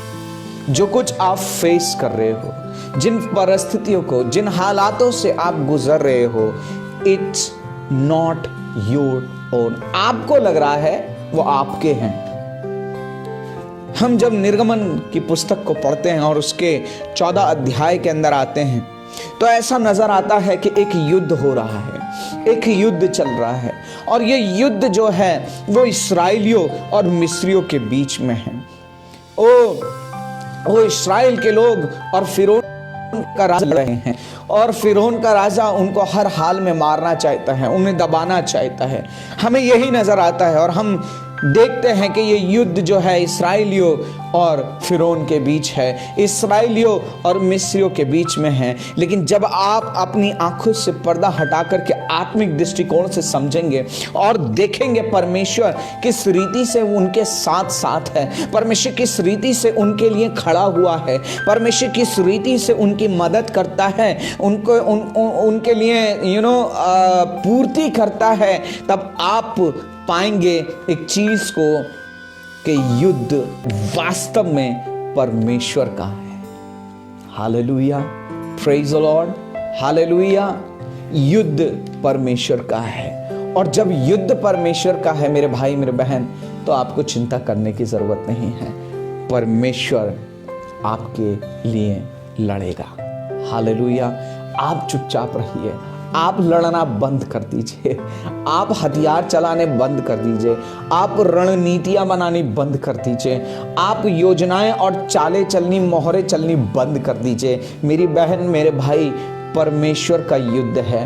S1: जो कुछ आप फेस कर रहे हो, जिन परिस्थितियों को, जिन हालातों से आप गुजर रहे हो, इट्स नॉट योर ओन। आपको लग रहा है वो आपके हैं। हम जब निर्गमन की पुस्तक को पढ़ते हैं और उसके 14 अध्याय के अंदर आते हैं तो ऐसा नजर आता है कि एक युद्ध हो रहा है, एक युद्ध चल रहा है। और ये युद्ध जो है वो इस्राएलियों और मिस्रियों के बीच में है। वो इस्राएल के लोग और फिरौन का राजा लड़ रहे हैं और फिरौन का राजा उनको हर हाल में मारना चाहता है, उन्हें दबाना चाहता है। हमें यही नजर आता है और हम देखते हैं कि ये युद्ध जो है इस्राएलियों और फिरौन के बीच है, इस्राएलियों और मिस्रियों के बीच में है। लेकिन जब आप अपनी आंखों से पर्दा हटा करके आत्मिक दृष्टिकोण से समझेंगे और देखेंगे परमेश्वर किस रीति से उनके साथ साथ है, परमेश्वर किस रीति से उनके लिए खड़ा हुआ है, परमेश्वर किस रीति से उनकी मदद करता है, उनके लिए पूर्ति करता है, तब आप पाएंगे एक चीज को कि युद्ध वास्तव में परमेश्वर का है। Hallelujah, praise the Lord, hallelujah. युद्ध परमेश्वर का है और जब युद्ध परमेश्वर का है मेरे भाई मेरे बहन, तो आपको चिंता करने की जरूरत नहीं है। परमेश्वर आपके लिए लड़ेगा। हालेलुया। आप चुपचाप रहिए, आप लड़ना बंद कर दीजिए, आप हथियार चलाने बंद कर दीजिए, आप रणनीतियां बनानी बंद कर दीजिए, आप योजनाएं और चालें चलनी, मोहरे चलनी बंद कर दीजिए। मेरी बहन मेरे भाई, परमेश्वर का युद्ध है,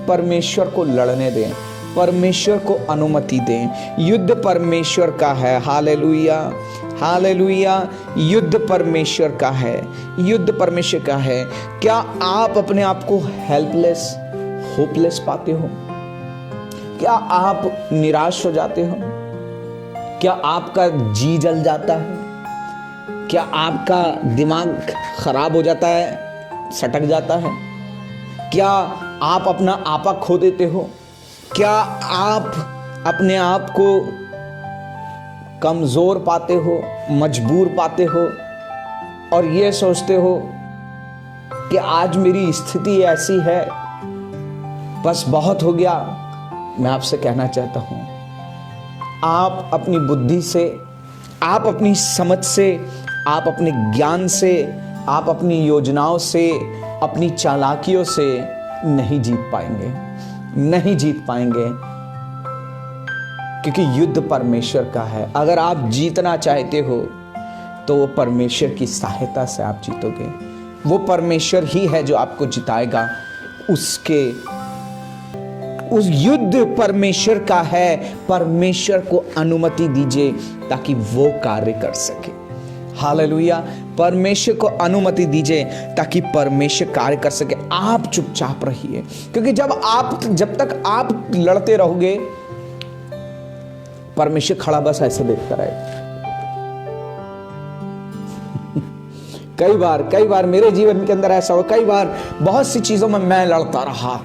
S1: परमेश्वर को लड़ने दें, परमेश्वर को अनुमति दें। युद्ध परमेश्वर का है। Hallelujah, hallelujah. युद्ध परमेश्वर का है, युद्ध परमेश्वर का है। क्या आप अपने आप को हेल्पलेस, होपलेस पाते हो? क्या आप निराश हो जाते हो? क्या आपका जी जल जाता है? क्या आपका दिमाग खराब हो जाता है, सटक जाता है? क्या आप अपना आपा खो देते हो? क्या आप अपने आप को कमजोर पाते हो, मजबूर पाते हो और ये सोचते हो कि आज मेरी स्थिति ऐसी है, बस बहुत हो गया? मैं आपसे कहना चाहता हूं, आप अपनी बुद्धि से, आप अपनी समझ से, आप अपने ज्ञान से, आप अपनी योजनाओं से, अपनी चालाकियों से नहीं जीत पाएंगे, नहीं जीत पाएंगे, क्योंकि युद्ध परमेश्वर का है। अगर आप जीतना चाहते हो तो वो परमेश्वर की सहायता से आप जीतोगे। वो परमेश्वर ही है जो आपको जिताएगा। उस युद्ध परमेश्वर का है। परमेश्वर को अनुमति दीजिए ताकि वो कार्य कर सके। हालेलुया। परमेश्वर को अनुमति दीजिए ताकि परमेश्वर कार्य कर सके। आप चुपचाप रहिए, क्योंकि जब तक आप लड़ते रहोगे परमेश्वर खड़ा बस ऐसे देखता रहेगा। कई बार मेरे जीवन के अंदर ऐसा हुआ, कई बार बहुत सी चीजों में मैं लड़ता रहा,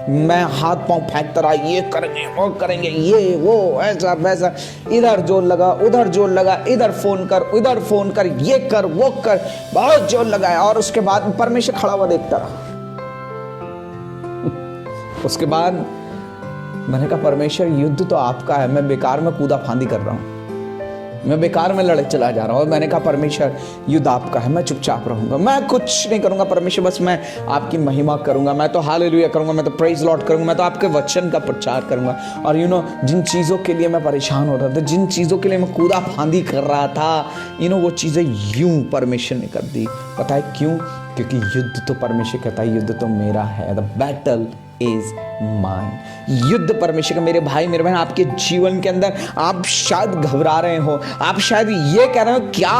S1: मैं हाथ पांव फेंकता रहा, ये करेंगे वो करेंगे, ये वो ऐसा वैसा, इधर जोर लगा उधर जोर लगा, इधर फोन कर उधर फोन कर, ये कर वो कर, बहुत जोर लगाया और उसके बाद परमेश्वर खड़ा हुआ देखता रहा। उसके बाद मैंने कहा परमेश्वर युद्ध तो आपका है, मैं बेकार में कूदा फांदी कर रहा हूं। मैं बेकार में लड़े चला जा रहा हूँ। और मैंने कहा परमेश्वर युद्ध आपका है, मैं चुपचाप रहूंगा, मैं कुछ नहीं करूंगा परमेश्वर, बस मैं आपकी महिमा करूंगा, मैं तो हालेलुया करूंगा, मैं तो प्रेज लॉर्ड करूंगा, मैं तो आपके वचन का प्रचार करूंगा। और जिन चीज़ों के लिए मैं परेशान हो रहा था, जिन चीज़ों के लिए मैं कूदा फांदी कर रहा था, वो चीज़ें यूं परमेश्वर ने कर दी। पता है क्यों? क्योंकि युद्ध तो परमेश्वर कहता है युद्ध तो मेरा है, द बैटल इज माइन। युद्ध परमेश्वर का। मेरे भाई मेरे बहन, आपके जीवन के अंदर आप शायद घबरा रहे हो, आप शायद ये कह रहे हो क्या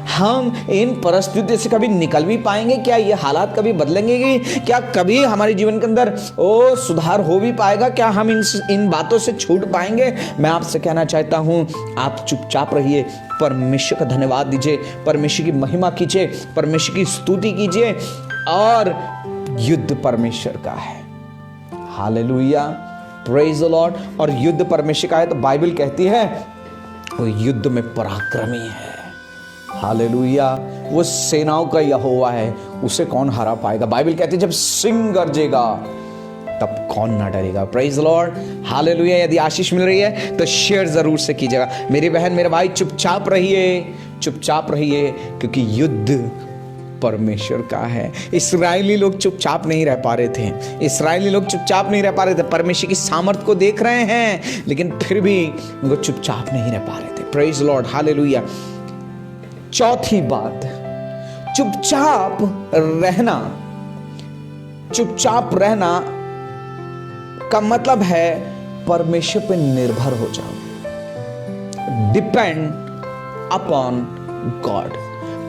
S1: हम इन परिस्थितियों से कभी निकल भी पाएंगे, क्या ये हालात कभी बदलेंगे, क्या कभी हमारे जीवन के अंदर सुधार हो भी पाएगा, क्या हम इन बातों से छूट पाएंगे? मैं आपसे कहना चाहता हूं, आप चुपचाप रहिए, परमेश्वर का धन्यवाद दीजिए, परमेश्वर की महिमा कीजिए, परमेश्वर की स्तुति कीजिए, और युद्ध परमेश्वर का है। Hallelujah, praise the Lord. और युद्ध परमेश्वर का है तो बाइबल कहती है वो युद्ध में पराक्रमी है। हालेलुया, वो सेनाओं का यहोवा है, उसे कौन हरा पाएगा? बाइबल कहती है जब सिंह गरजेगा तब कौन ना डरेगा। Praise the Lord, hallelujah. यदि आशीष मिल रही है तो शेयर जरूर से कीजिएगा। मेरी बहन मेरे भाई, चुपचाप रहिए, चुपचाप रहिए, क्योंकि युद्ध परमेश्वर का है। इस्राएली लोग चुपचाप नहीं रह पा रहे थे, इस्राएली लोग चुपचाप नहीं रह पा रहे थे, परमेश्वर की सामर्थ को देख रहे हैं, लेकिन फिर भी वो चुपचाप नहीं रह पा रहे थे। Praise Lord, hallelujah. चौथी बात, चुपचाप रहना। चुपचाप रहना का मतलब है परमेश्वर पर निर्भर हो जाओ। Depend upon God.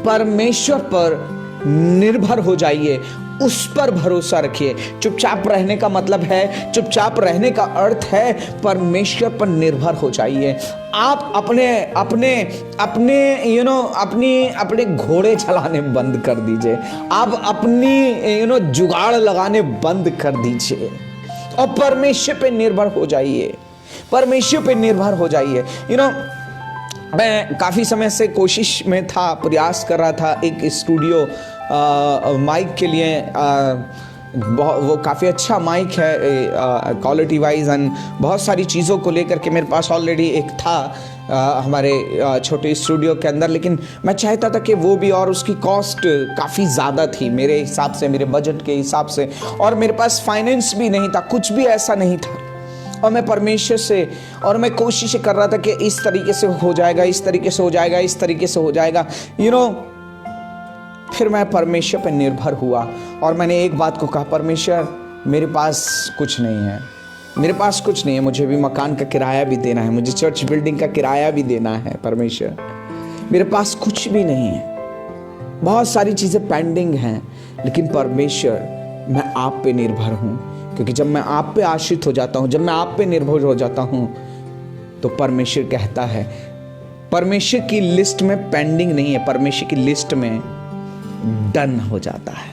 S1: परमेश्वर पर निर्भर हो जाइए, उस पर भरोसा रखिए। चुपचाप रहने का मतलब है, चुपचाप रहने का अर्थ है परमेश्वर पर निर्भर हो जाइए। आप अपने घोड़े चलाने बंद कर दीजिए, आप अपनी जुगाड़ लगाने बंद कर दीजिए और परमेश्वर पे निर्भर हो जाइए, परमेश्वर पे निर्भर हो जाइए। मैं काफ़ी समय से कोशिश में था, प्रयास कर रहा था एक स्टूडियो माइक के लिए। वो काफ़ी अच्छा माइक है क्वालिटी वाइज एंड बहुत सारी चीज़ों को लेकर के मेरे पास ऑलरेडी एक था हमारे छोटे स्टूडियो के अंदर, लेकिन मैं चाहता था कि वो भी, और उसकी कॉस्ट काफ़ी ज़्यादा थी मेरे हिसाब से, मेरे बजट के हिसाब से, और मेरे पास फाइनेंस भी नहीं था, कुछ भी ऐसा नहीं था। और मैं परमेश्वर से, और मैं कोशिश कर रहा था कि इस तरीके से हो जाएगा, इस तरीके से हो जाएगा, इस तरीके से हो जाएगा, फिर मैं परमेश्वर पर निर्भर हुआ और मैंने एक बात को कहा, परमेश्वर मेरे पास कुछ नहीं है, मेरे पास कुछ नहीं है, मुझे भी मकान का किराया भी देना है, मुझे चर्च बिल्डिंग का किराया भी देना है। परमेश्वर मेरे पास कुछ भी नहीं है, बहुत सारी चीज़ें पेंडिंग हैं, लेकिन परमेश्वर मैं आप पे निर्भर हूँ, क्योंकि जब मैं आप पे आश्रित हो जाता हूँ, जब मैं आप पे निर्भर हो जाता हूँ, तो परमेश्वर कहता है, परमेश्वर की लिस्ट में पेंडिंग नहीं है, परमेश्वर की लिस्ट में डन हो जाता है।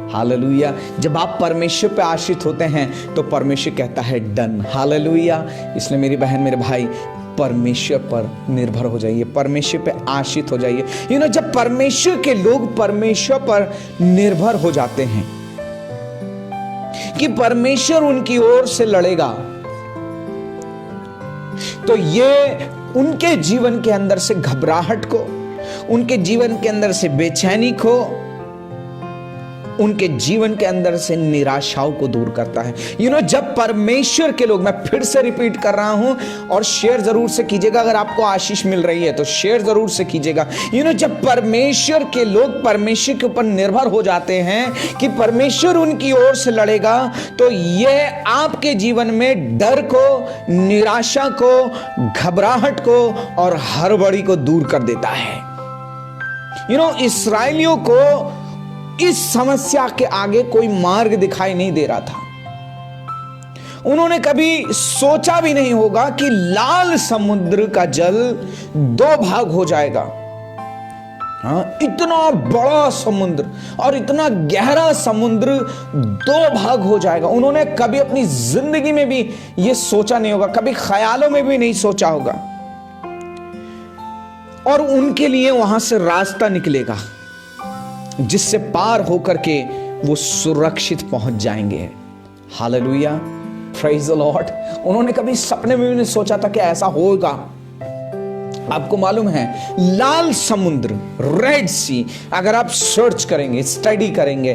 S1: हालेलुया। जब आप परमेश्वर पे आश्रित होते हैं तो परमेश्वर कहता है डन। हालेलुया। इसलिए मेरी बहन मेरे भाई, परमेश्वर पर निर्भर हो जाइए, परमेश्वर पे आश्रित हो जाइए। जब परमेश्वर के लोग परमेश्वर पर निर्भर हो जाते हैं कि परमेश्वर उनकी ओर से लड़ेगा, तो ये उनके जीवन के अंदर से घबराहट को, उनके जीवन के अंदर से बेचैनी को, उनके जीवन के अंदर से निराशाओं को दूर करता है। जब परमेश्वर के लोग, मैं फिर से रिपीट कर रहा हूं, और शेयर जरूर से कीजिएगा, अगर आपको आशीष मिल रही है तो शेयर जरूर से कीजिएगा। जब परमेश्वर के लोग परमेश्वर के ऊपर निर्भर हो जाते हैं कि परमेश्वर उनकी ओर से लड़ेगा, तो यह आपके जीवन में डर को, निराशा को, घबराहट को और हड़बड़ी को दूर कर देता है। इस्राएलियों को इस समस्या के आगे कोई मार्ग दिखाई नहीं दे रहा था। उन्होंने कभी सोचा भी नहीं होगा कि लाल समुद्र का जल 2 भाग हो जाएगा। इतना बड़ा समुद्र और इतना गहरा समुद्र 2 भाग हो जाएगा, उन्होंने कभी अपनी जिंदगी में भी यह सोचा नहीं होगा, कभी ख्यालों में भी नहीं सोचा होगा। और उनके लिए वहां से रास्ता निकलेगा जिससे पार होकर के वो सुरक्षित पहुंच जाएंगे। Hallelujah, praise the Lord. उन्होंने कभी सपने में भी नहीं सोचा था कि ऐसा होगा, आपको मालूम है लाल समुद्र, रेड सी, अगर आप सर्च करेंगे, स्टडी करेंगे,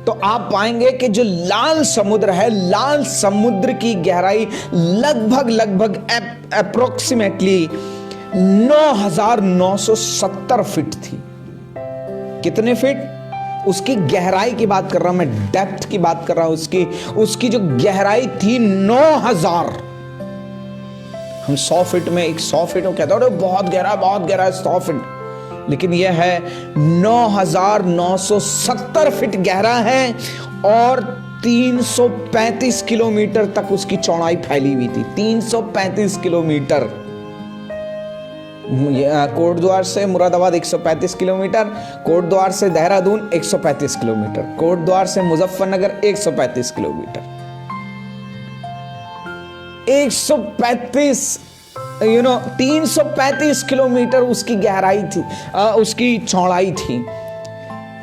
S1: तो आप पाएंगे कि जो लाल समुद्र है, लाल समुद्र की गहराई लगभग अप्रोक्सीमेटली 9,970 फीट थी। कितने फीट? उसकी गहराई की बात कर रहा हूं मैं, डेप्थ की बात कर रहा हूं। उसकी जो गहराई थी 9,000। हम 100 फीट में, एक 100 फीट में कहते हैं बहुत गहरा है 100 फीट, लेकिन यह है 9,970 फीट गहरा है और 335 किलोमीटर तक उसकी चौड़ाई फैली हुई थी। 335 किलोमीटर। कोटद्वार से मुरादाबाद 135 किलोमीटर, कोटद्वार से देहरादून 135 किलोमीटर, कोटद्वार से मुजफ्फरनगर 135 किलोमीटर। 335 किलोमीटर उसकी गहराई थी, उसकी चौड़ाई थी।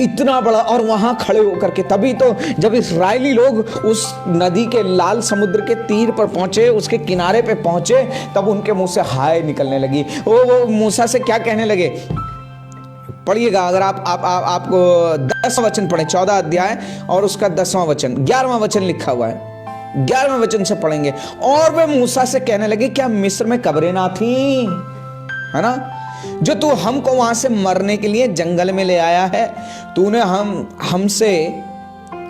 S1: इतना बड़ा, और वहां खड़े होकर के, तभी तो जब इस्राएली लोग उस नदी के, लाल समुद्र के तीर पर पहुंचे, उसके किनारे पे पहुंचे, तब उनके मुंह से हाय निकलने लगी। वो मूसा से क्या कहने लगे? पढ़िएगा, अगर आपको 10 वचन पढ़े, 14 अध्याय और उसका 10वां वचन, 11वां वचन लिखा हुआ है, 11वें वचन से पढ़ेंगे। और वे मूसा से कहने लगे, क्या मिस्र में कब्रें ना थी, है ना, जो तू हमको वहां से मरने के लिए जंगल में ले आया है? तूने हमसे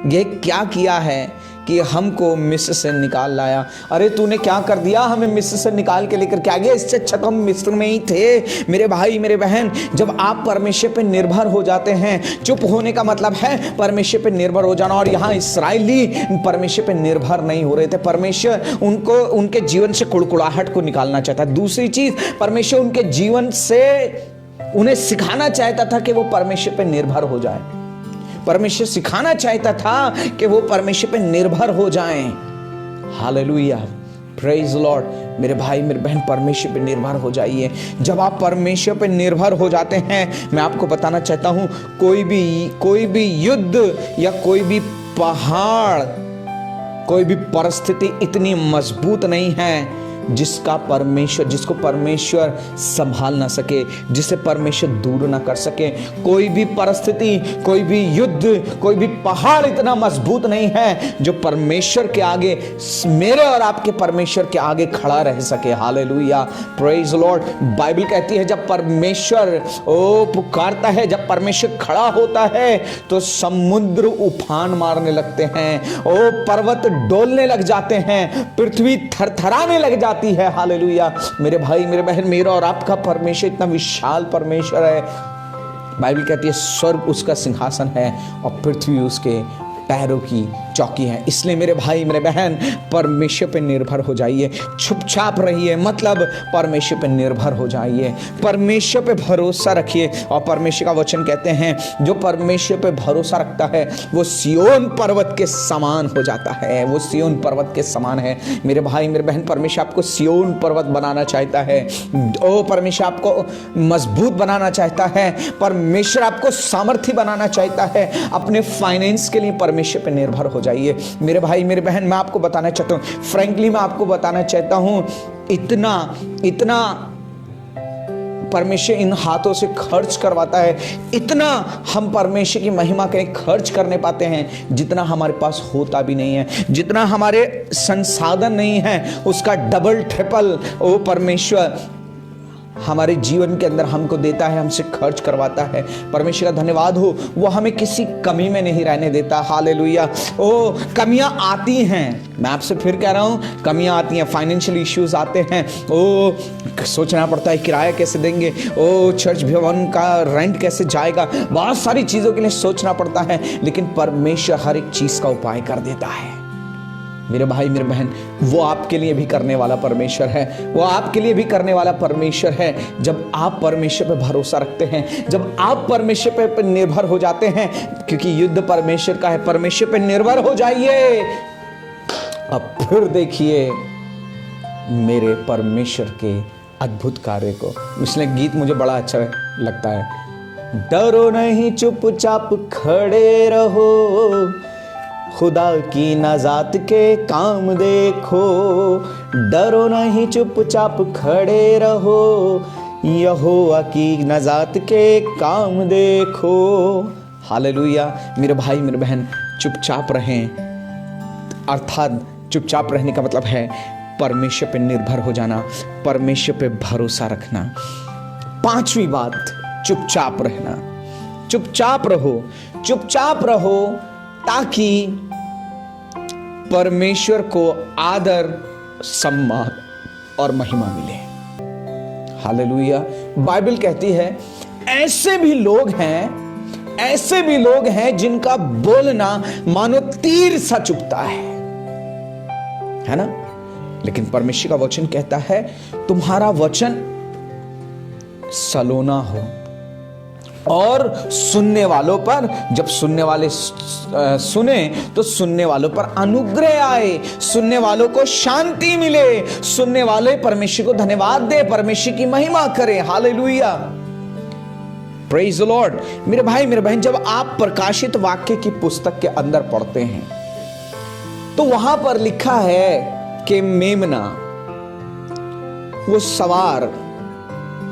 S1: ये क्या किया है कि हमको मिस्र से निकाल लाया? अरे तूने क्या कर दिया, हमें मिस्र से निकाल के लेकर क्या गया? इससे अच्छा तो हम मिस्र में ही थे। मेरे भाई, मेरे बहन, जब आप परमेश्वर पे निर्भर हो जाते हैं, चुप होने का मतलब है परमेश्वर पे निर्भर हो जाना। और यहाँ इस्राएली परमेश्वर पे निर्भर नहीं हो रहे थे। परमेश्वर उनको, उनके जीवन से कुड़कुड़ाहट को निकालना चाहता। दूसरी चीज, परमेश्वर उनके जीवन से उन्हें सिखाना चाहता था कि वो परमेश्वर पे निर्भर हो जाए। परमेश्वर सिखाना चाहता था कि वो परमेश्वर पे निर्भर हो जाएं। Hallelujah, praise Lord. मेरे भाई, मेरे बहन, परमेश्वर पे निर्भर हो जाइए। जब आप परमेश्वर पे निर्भर हो जाते हैं, मैं आपको बताना चाहता हूं, कोई भी युद्ध या कोई भी पहाड़, कोई भी परिस्थिति इतनी मजबूत नहीं है जिसको परमेश्वर संभाल ना सके, जिसे परमेश्वर दूर ना कर सके। कोई भी परिस्थिति, कोई भी युद्ध, कोई भी पहाड़ इतना मजबूत नहीं है जो परमेश्वर के आगे, मेरे और आपके परमेश्वर के आगे खड़ा रह सके। Hallelujah, praise Lord. बाइबल कहती है जब परमेश्वर पुकारता है, जब परमेश्वर खड़ा होता है, तो समुद्र उफान मारने लगते हैं, पर्वत डोलने लग जाते हैं, पृथ्वी थरथराने लग जाती है। हालेलुया, मेरे भाई, मेरे बहन, मेरा और आपका परमेश्वर इतना विशाल परमेश्वर है। बाइबल कहती है स्वर्ग उसका सिंहासन है और पृथ्वी उसके पैरों की चौकी है। इसलिए मेरे भाई, मेरे बहन, परमेश्वर पे निर्भर हो जाइए। चुपचाप रहिए, मतलब परमेश्वर पे निर्भर हो जाइए, परमेश्वर पे भरोसा रखिए। और परमेश्वर का वचन कहते हैं जो परमेश्वर पे भरोसा रखता है वो सिय्योन पर्वत के समान हो जाता है। वो सिय्योन पर्वत के समान है। मेरे भाई, मेरे बहन, परमेश्वर आपको सिय्योन पर्वत बनाना चाहता है। परमेश्वर आपको मजबूत बनाना चाहता है। परमेश्वर आपको सामर्थ्य बनाना चाहता है। अपने फाइनेंस के लिए परमेश्वर पे निर्भर हो जाइए। मेरे भाई, मेरे बहन, मैं आपको बताना चाहता हूं, फ्रैंकली मैं आपको बताना चाहता हूं, इतना परमेश्वर इन हाथों से खर्च करवाता है, इतना हम परमेश्वर की महिमा के लिए खर्च करने पाते हैं जितना हमारे पास होता भी नहीं है, जितना हमारे संसाधन नहीं है, उसका डबल ट्रिपल वो परमेश्वर हमारे जीवन के अंदर हमको देता है, हमसे खर्च करवाता है। परमेश्वर का धन्यवाद हो, वो हमें किसी कमी में नहीं रहने देता। हालेलुया। कमियां आती हैं, मैं आपसे फिर कह रहा हूं, कमियां आती हैं, फाइनेंशियल इश्यूज आते हैं, सोचना पड़ता है किराया कैसे देंगे, चर्च भवन का रेंट कैसे जाएगा, बहुत सारी चीजों के लिए सोचना पड़ता है, लेकिन परमेश्वर हर एक चीज का उपाय कर देता है। मेरे भाई, मेरे बहन, वो आपके लिए भी करने वाला परमेश्वर है, वो आपके लिए भी करने वाला परमेश्वर है। जब आप परमेश्वर पे भरोसा रखते हैं, जब आप परमेश्वर पे निर्भर हो जाते हैं, क्योंकि युद्ध परमेश्वर का है, परमेश्वर पे निर्भर हो जाइए। अब फिर देखिए मेरे परमेश्वर के अद्भुत कार्य को। इसलिए गीत मुझे बड़ा अच्छा लगता है, डरो नहीं चुपचाप खड़े रहो, खुदा की नजात के काम देखो, डरो नहीं चुपचाप खड़े रहो, यहोवा की नजात के काम देखो। हालेलुया। मेरे भाई मेरे बहन, चुपचाप रहें, अर्थात चुपचाप रहने का मतलब है परमेश्वर पे निर्भर हो जाना, परमेश्वर पे भरोसा रखना। पांचवी बात, चुपचाप रहना। चुपचाप रहो, चुपचाप रहो ताकि परमेश्वर को आदर, सम्मान और महिमा मिले। हालेलुया। बाइबल कहती है ऐसे भी लोग हैं जिनका बोलना मानो तीर सा चुभता है ना, लेकिन परमेश्वर का वचन कहता है तुम्हारा वचन सलोना हो, और सुनने वालों पर, जब सुनने वाले सुने तो सुनने वालों पर अनुग्रह आए, सुनने वालों को शांति मिले, सुनने वाले परमेश्वर को धन्यवाद दे, परमेश्वर की महिमा करें। Hallelujah, praise the Lord. मेरे भाई मेरे बहन, जब आप प्रकाशित वाक्य की पुस्तक के अंदर पढ़ते हैं तो वहां पर लिखा है कि मेमना, वो सवार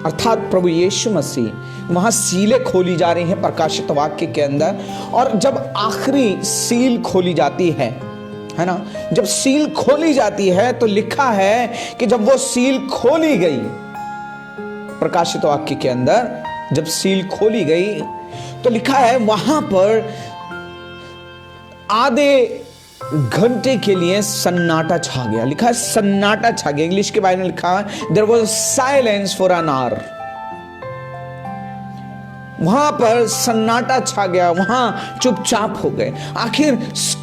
S1: अर्थात प्रभु यीशु मसीह, वहां सीलें खोली जा रही हैं प्रकाशित वाक्य के अंदर, और जब आखिरी सील खोली जाती है ना, जब सील खोली जाती है तो लिखा है कि जब वो सील खोली गई, प्रकाशित वाक्य के अंदर जब सील खोली गई तो लिखा है वहां पर आधे घंटे के लिए सन्नाटा छा गया। लिखा है सन्नाटा छा गया। इंग्लिश के बारे में लिखा है there was silence for an hour. वहां पर सन्नाटा छा गया, वहां चुपचाप हो गए। आखिर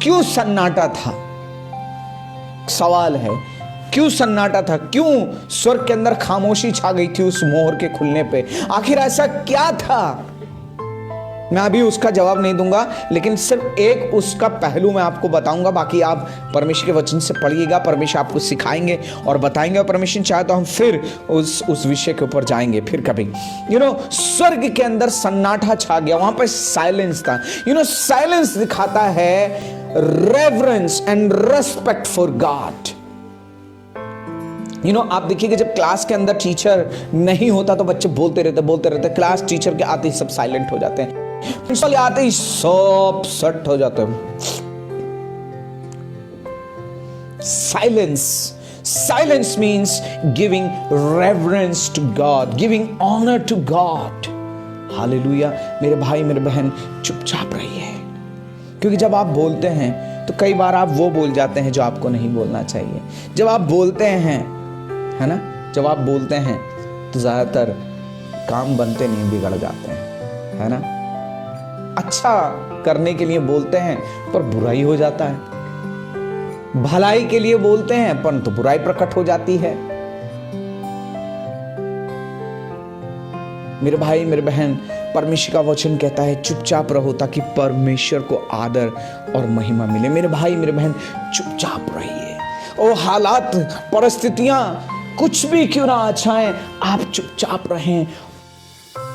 S1: क्यों सन्नाटा था? सवाल है, क्यों सन्नाटा था? क्यों स्वर्ग के अंदर खामोशी छा गई थी उस मोहर के खुलने पे? आखिर ऐसा क्या था? मैं अभी उसका जवाब नहीं दूंगा, लेकिन सिर्फ एक उसका पहलू मैं आपको बताऊंगा। बाकी आप परमेश्वर के वचन से पढ़िएगा, परमेश्वर आपको सिखाएंगे और बताएंगे, और परमेश्वर चाहे तो हम फिर उस विषय के ऊपर जाएंगे फिर कभी। स्वर्ग के अंदर सन्नाटा छा गया, वहां पर साइलेंस था। साइलेंस दिखाता है reverence and respect for God. आप देखिएगा जब क्लास के अंदर टीचर नहीं होता तो बच्चे बोलते रहते, क्लास टीचर के आते ही सब साइलेंट हो जाते हैं, प्रिंसिपल आते ही सब सट हो जाते हैं। Silence means giving reverence to God, giving honour to God. Hallelujah. मेरे भाई मेरे बहन, चुपचाप रहिए, क्योंकि जब आप बोलते हैं तो कई बार आप वो बोल जाते हैं जो आपको नहीं बोलना चाहिए। जब आप बोलते हैं, है ना, जब आप बोलते हैं तो ज्यादातर काम बनते नहीं, बिगड़ जाते हैं, है ना। अच्छा करने के लिए बोलते हैं पर बुराई हो जाता है, भलाई के लिए बोलते हैं परंतु बुराई प्रकट हो जाती है। मेरे भाई मेरे बहन, परमेश्वर का वचन कहता है चुपचाप रहो ताकि परमेश्वर को आदर और महिमा मिले। मेरे भाई मेरे बहन, चुपचाप रहिए। ओ हालात, परिस्थितियां कुछ भी क्यों ना आछाएं, आप चुपचाप रहें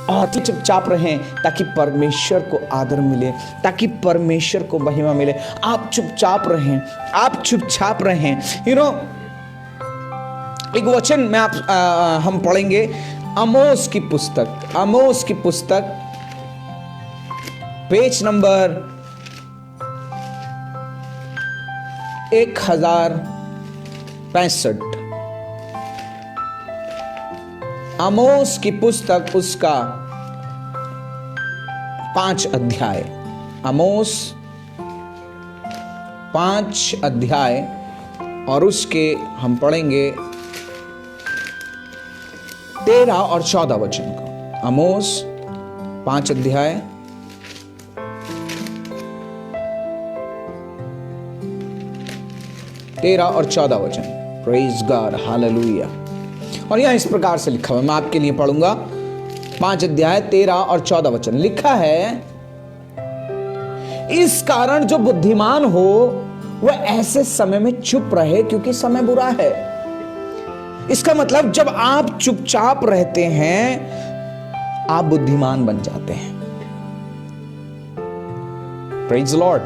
S1: और चुपचाप रहें ताकि परमेश्वर को आदर मिले, ताकि परमेश्वर को महिमा मिले। आप चुपचाप रहें, आप चुपचाप रहें। एक वचन में हम पढ़ेंगे आमोस की पुस्तक, पेज नंबर 1065। आमोस की पुस्तक, उसका 5 अध्याय, आमोस 5 अध्याय, और उसके हम पढ़ेंगे 13 और 14 वचन को। आमोस 5 अध्याय 13 और 14 वचन। Praise God, hallelujah. और यहां इस प्रकार से लिखा हुआ, मैं आपके लिए पढ़ूंगा। 5 अध्याय 13 और 14 वचन लिखा है, इस कारण जो बुद्धिमान हो वह ऐसे समय में चुप रहे क्योंकि समय बुरा है। इसका मतलब जब आप चुपचाप रहते हैं आप बुद्धिमान बन जाते हैं। प्रेज लॉर्ड,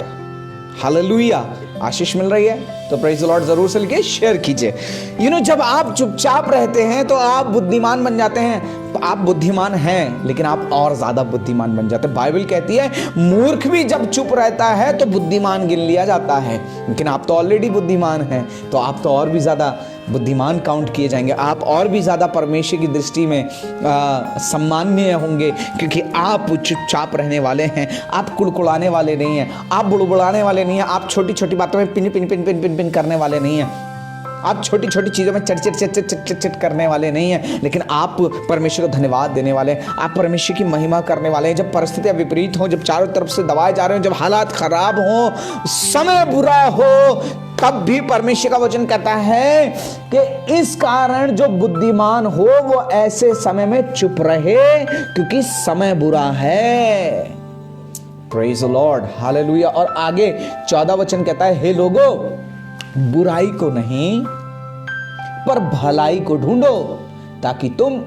S1: हालेलुया, आशीष मिल रही है तो प्रेज द लॉर्ड जरूर से लिखिए, शेयर कीजिए। जब आप चुपचाप रहते हैं तो आप बुद्धिमान बन जाते हैं। आप बुद्धिमान हैं लेकिन आप और ज्यादा बुद्धिमान बन जाते हैं। बाइबल कहती है मूर्ख भी जब चुप रहता है तो बुद्धिमान गिन लिया जाता है, लेकिन आप तो ऑलरेडी बुद्धिमान हैं, तो आप तो और भी ज्यादा बुद्धिमान काउंट किए जाएंगे। आप और भी ज्यादा परमेश्वर की दृष्टि में सम्माननीय होंगे, क्योंकि आप चुपचाप रहने वाले हैं। आप कुड़कुड़ाने वाले नहीं हैं, आप बुड़बुड़ाने वाले नहीं हैं, आप छोटी छोटी बातों में pin pin pin pin pin pin करने वाले नहीं हैं, आप छोटी छोटी चीज़ों में चट चट चट चट चट चट करने वाले नहीं हैं, लेकिन आप परमेश्वर को धन्यवाद देने वाले हैं। आप परमेश्वर की महिमा करने वाले हैं। जब परिस्थितियां विपरीत हों, जब चारों तरफ से दबाए जा रहे हो, जब हालात खराब हो, समय बुरा हो, तब भी परमेश्वर का वचन कहता है कि इस कारण जो बुद्धिमान हो वो ऐसे समय में चुप रहे, क्योंकि समय बुरा है। Praise the Lord, hallelujah. और आगे 14 वचन कहता है, हे लोगों, बुराई को नहीं पर भलाई को ढूंढो ताकि तुम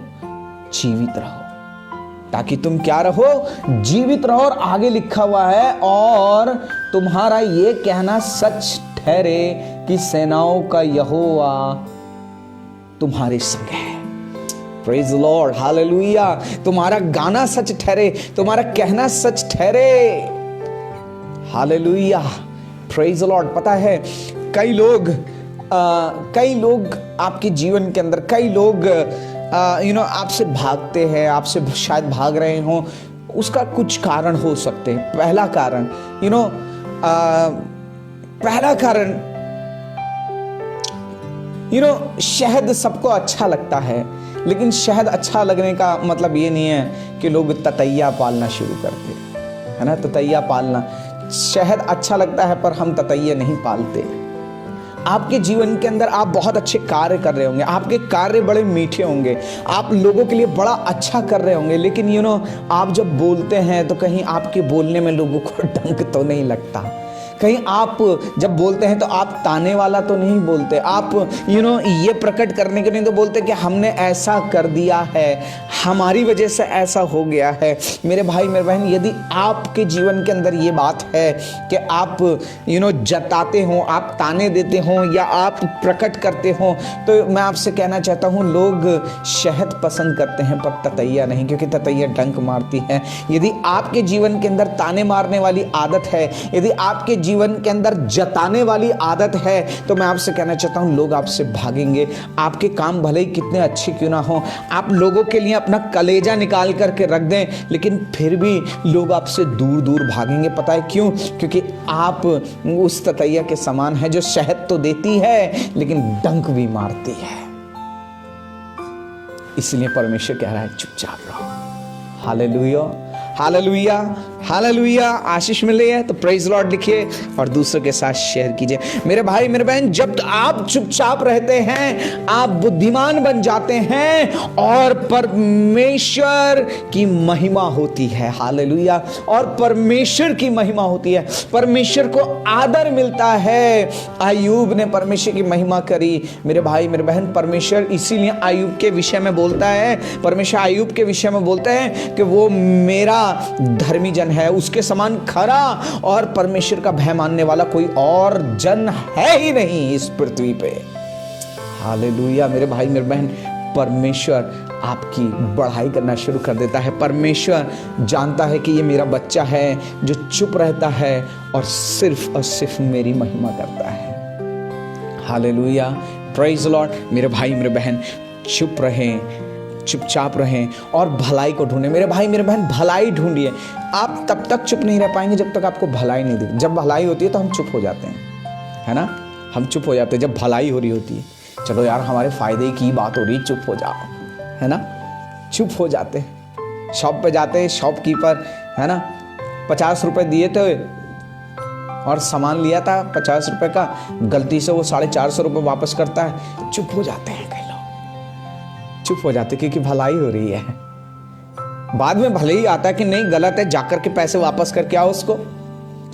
S1: जीवित रहो। ताकि तुम क्या रहो? जीवित रहो। और आगे लिखा हुआ है, और तुम्हारा ये कहना सच ठहरे कि सेनाओं का यहोवा तुम्हारे संग है। Praise the Lord, hallelujah. तुम्हारा गाना सच ठहरे, तुम्हारा कहना सच ठहरे, हालेलुया। Praise the Lord. पता है कई लोग आपके जीवन के अंदर, कई लोग आपसे भागते हैं, आपसे शायद भाग रहे हों। उसका कुछ कारण हो सकते हैं। पहला कारण शहद सबको अच्छा लगता है, लेकिन शहद अच्छा लगने का मतलब ये नहीं है कि लोग ततैया पालना शुरू करते है ना। ततैया पालना, शहद अच्छा लगता है पर हम ततैया नहीं पालते। आपके जीवन के अंदर आप बहुत अच्छे कार्य कर रहे होंगे, आपके कार्य बड़े मीठे होंगे, आप लोगों के लिए बड़ा अच्छा कर रहे होंगे, लेकिन आप जब बोलते हैं तो कहीं आपके बोलने में लोगों को डंक तो नहीं लगता। कहीं आप जब बोलते हैं तो आप ताने वाला तो नहीं बोलते, आप ये प्रकट करने के नहीं तो बोलते कि हमने ऐसा कर दिया है, हमारी वजह से ऐसा हो गया है। मेरे भाई मेरे बहन, यदि आपके जीवन के अंदर ये बात है कि आप जताते हो, आप ताने देते हो या आप प्रकट करते हो, तो मैं आपसे कहना चाहता हूँ, लोग शहद पसंद करते हैं पर ततैया नहीं, क्योंकि ततैया डंक मारती है। यदि आपके जीवन के अंदर ताने मारने वाली आदत है, यदि आपके जीवन के अंदर जताने वाली आदत है, तो मैं आपसे कहना चाहता हूं लोग आपसे भागेंगे। आपके काम भले ही कितने अच्छे क्यों ना हो, आप लोगों के लिए अपना कलेजा निकाल करके रख दें, लेकिन फिर भी लोग आपसे दूर दूर भागेंगे। पता है क्यों? क्योंकि आप उस ततैया के समान है जो शहद तो देती है लेकिन डंक भी मारती है। इसलिए परमेश्वर कह रहा है चुपचाप रहो। Hallelujah, hallelujah, hallelujah. आशीष मिल रही है तो प्रेज लॉर्ड लिखिए और दूसरों के साथ शेयर कीजिए। मेरे भाई मेरे बहन, जब आप चुपचाप रहते हैं आप बुद्धिमान बन जाते हैं और परमेश्वर की महिमा होती है। हालेलुया। और परमेश्वर की महिमा होती है, परमेश्वर को आदर मिलता है। अय्यूब ने परमेश्वर की महिमा करी। मेरे भाई मेरे बहन, परमेश्वर इसीलिए अय्यूब के विषय में बोलता है, परमेश्वर अय्यूब के विषय में बोलता है कि वो मेरा धर्मी जन है, उसके समान खरा और परमेश्वर का भय मानने वाला कोई और जन है ही नहीं इस पृथ्वी पे। हालेलुया। मेरे भाई मेरे बहन, परमेश्वर आपकी बढ़ाई करना शुरू कर देता है। परमेश्वर जानता है कि ये मेरा बच्चा है जो चुप रहता है और सिर्फ मेरी महिमा करता है। Hallelujah, praise the Lord. मेरे भाई मेरे बहन, चुप रहें, चुपचाप रहें और भलाई को ढूंढें। मेरे भाई मेरे बहन, भलाई ढूंढिए। आप तब तक चुप नहीं रह पाएंगे जब तक आपको भलाई नहीं दिखे। जब भलाई होती है तो हम चुप हो जाते हैं, है ना। हम चुप हो जाते हैं जब भलाई हो रही होती है। चलो यार, हमारे फायदे की बात हो रही, चुप हो जाओ, है ना। चुप हो जाते हैं। शॉप पे जाते हैं, शॉपकीपर है ना 50 रुपए दिए थे और सामान लिया था 50 रुपए का, गलती से वो 450 रुपए वापस करता है। चुप हो जाते हैं कई लोग, चुप हो जाते क्योंकि भलाई हो रही है। बाद में भले ही आता है कि नहीं गलत है, जाकर के पैसे वापस करके आओ उसको।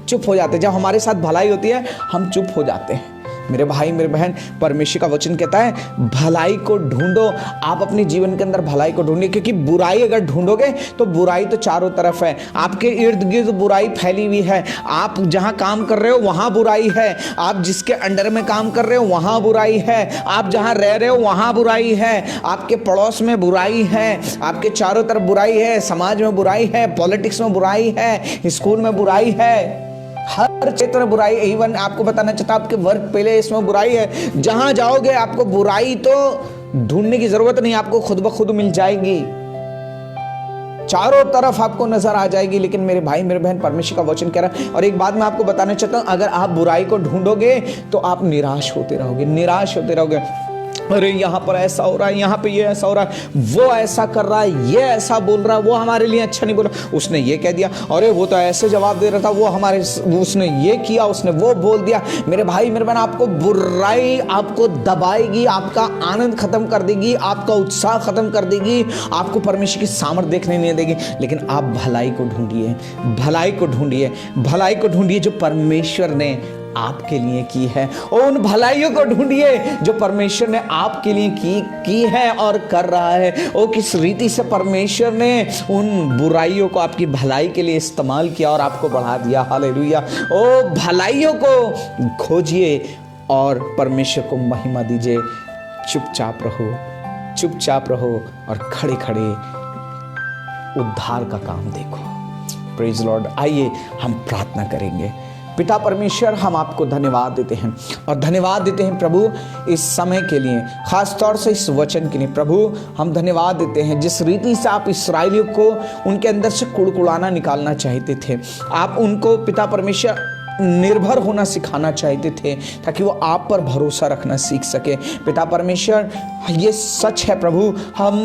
S1: चुप हो जाते। जब हमारे साथ भलाई होती है हम चुप हो जाते हैं। मेरे भाई मेरे बहन, परमेश्वर का वचन कहता है भलाई को ढूंढो। आप अपने जीवन के अंदर भलाई को ढूंढिए, क्योंकि बुराई अगर ढूंढोगे तो बुराई तो चारों तरफ है, आपके इर्द गिर्द बुराई फैली हुई है। आप जहां काम कर रहे हो वहां बुराई है, आप जिसके अंडर में काम कर रहे हो वहां बुराई है, आप जहां रह रहे हो वहां बुराई है, आपके पड़ोस में बुराई है, आपके चारों तरफ बुराई है, समाज में बुराई है, पॉलिटिक्स में बुराई है, स्कूल में बुराई है, हर क्षेत्र में बुराई। इवन आपको बताना चाहता हूं आपके वर्क प्लेस में बुराई है। जहां जाओगे आपको बुराई तो ढूंढने की जरूरत नहीं, आपको खुद ब खुद मिल जाएगी, चारों तरफ आपको नजर आ जाएगी। लेकिन मेरे भाई मेरे बहन, परमेश्वर का वचन कह रहा है, और एक बात मैं आपको बताना चाहता हूं, अगर आप बुराई को ढूंढोगे तो आप निराश होते रहोगे, निराश होते रहोगे। अरे यहाँ पर ऐसा हो रहा है, यहाँ पे ये ऐसा हो रहा है, वो ऐसा कर रहा है, ये ऐसा बोल रहा है, वो हमारे लिए अच्छा नहीं बोल रहा, उसने ये कह दिया, अरे वो तो ऐसे जवाब दे रहा था, वो हमारे, उसने ये किया, उसने वो बोल दिया। मेरे भाई मेरे बहन, आपको बुराई आपको दबाएगी, आपका आनंद खत्म कर देगी, आपका उत्साह खत्म कर देगी, आपको परमेश्वर की सामर्थ देखने नहीं देगी। लेकिन आप भलाई को ढूंढिए, भलाई को ढूंढिए, भलाई को ढूंढिए जो परमेश्वर ने आपके लिए की है, और उन भलाइयों को ढूंढिए जो परमेश्वर ने आपके लिए की है और कर रहा है। और किस रीति से परमेश्वर ने उन बुराइयों को आपकी भलाई के लिए इस्तेमाल किया और आपको बढ़ा दिया। हालेलुया। ओ भलाइयों को खोजिए और परमेश्वर को महिमा दीजिए। चुपचाप रहो, चुपचाप रहो और खड़े खड़े उद्धार का काम देखो। Praise Lord. आइए हम प्रार्थना करेंगे। पिता परमेश्वर, हम आपको धन्यवाद देते हैं और धन्यवाद देते हैं प्रभु इस समय के लिए, खास तौर से इस वचन के लिए। प्रभु हम धन्यवाद देते हैं जिस रीति से आप इस्राएलियों को उनके अंदर से कुड़कुड़ाना निकालना चाहते थे, आप उनको पिता परमेश्वर निर्भर होना सिखाना चाहते थे ताकि वो आप पर भरोसा रखना सीख सके। पिता परमेश्वर, ये सच है प्रभु, हम